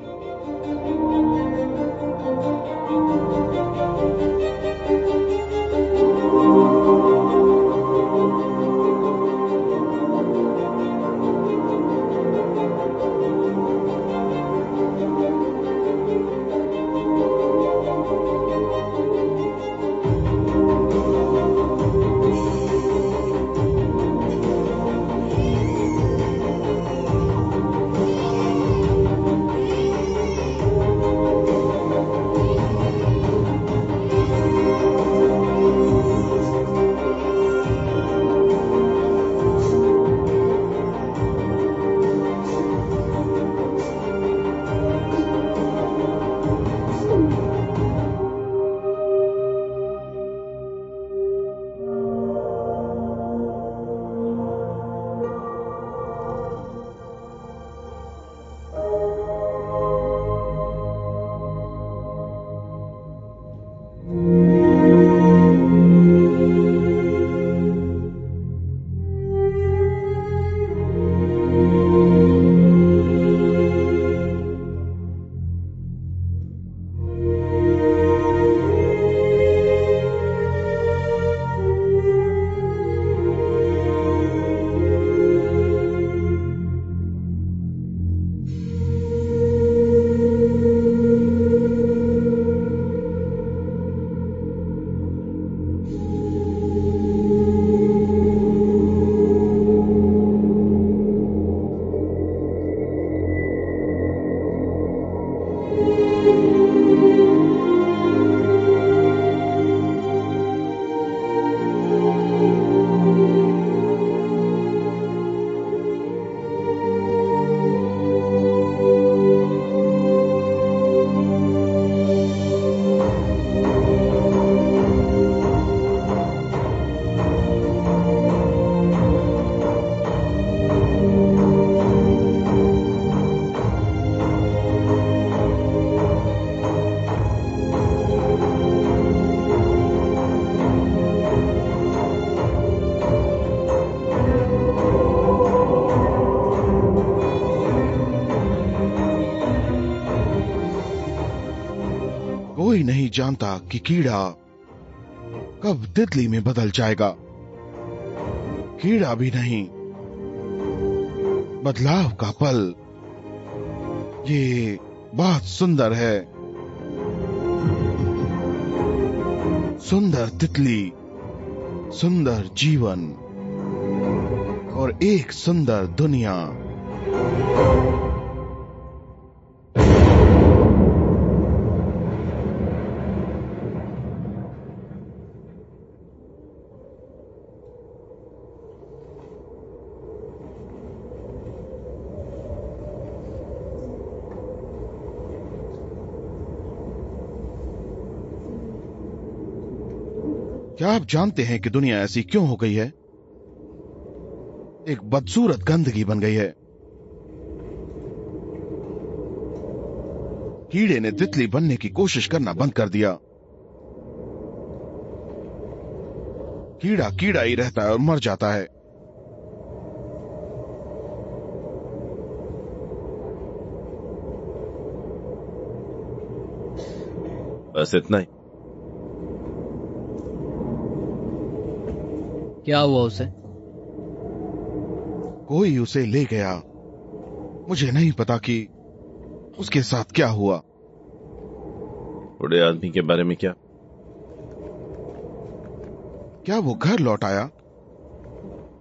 कोई नहीं जानता कि कीड़ा कब तितली में बदल जाएगा। कीड़ा भी नहीं, बदलाव का पल। ये बहुत सुंदर है। सुंदर तितली, सुंदर जीवन और एक सुंदर दुनिया। क्या आप जानते हैं कि दुनिया ऐसी क्यों हो गई है? एक बदसूरत गंदगी बन गई है। कीड़े ने तितली बनने की कोशिश करना बंद कर दिया। कीड़ा कीड़ा ही रहता है और मर जाता है। बस इतना ही। क्या हुआ उसे? कोई उसे ले गया। मुझे नहीं पता कि उसके साथ क्या हुआ। बूढ़े आदमी के बारे में क्या? क्या वो घर लौट आया?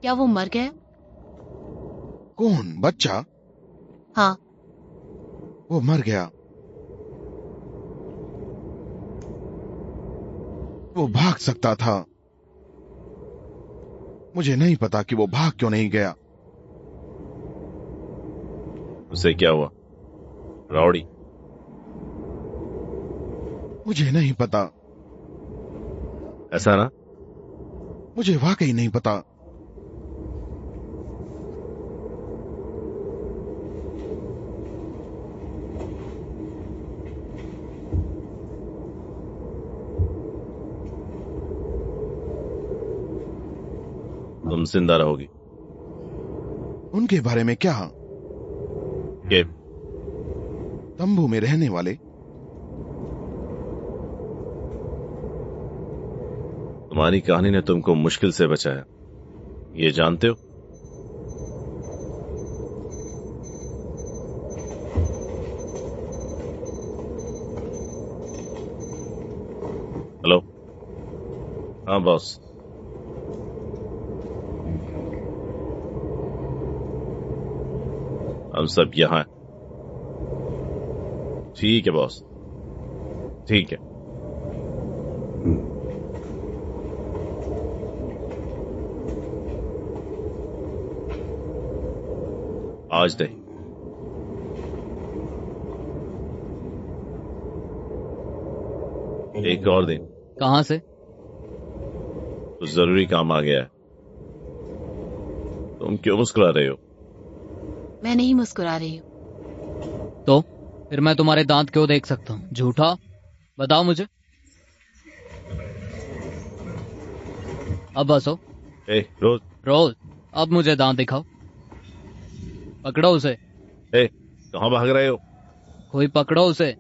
क्या वो मर गया? कौन? बच्चा? हाँ। वो मर गया। वो भाग सकता था। मुझे नहीं पता कि वो भाग क्यों नहीं गया। उसे क्या हुआ? राउडी? मुझे नहीं पता। ऐसा ना? मुझे वाकई नहीं पता। तुम जिंदा रहोगी। उनके बारे में क्या? के तंबू में रहने वाले। तुम्हारी कहानी ने तुमको मुश्किल से बचाया, ये जानते हो? हेलो? हाँ बॉस। हम सब यहां हैं। ठीक है बॉस, ठीक है। आज नहीं, एक और दिन। कहां से? तो जरूरी काम आ गया है। तुम क्यों मुस्कुरा रहे हो? मैं नहीं मुस्कुरा रही हूँ। तो फिर मैं तुम्हारे दांत क्यों देख सकता हूँ? झूठा, बताओ मुझे। अब हंसो। रोज रोज, अब मुझे दांत दिखाओ। पकड़ो उसे। कहां भाग रहे हो? कोई पकड़ो उसे।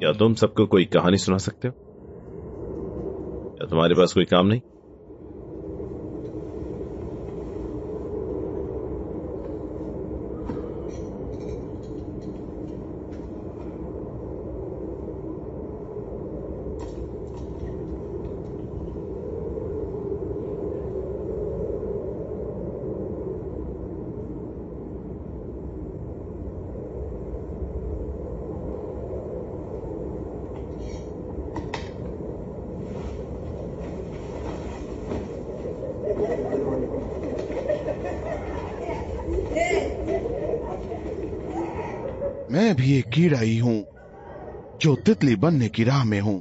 क्या तुम सबको कोई कहानी सुना सकते हो? क्या तुम्हारे पास कोई काम नहीं? मैं भी एक कीड़ा ही हूं जो तितली बनने की राह में हूं।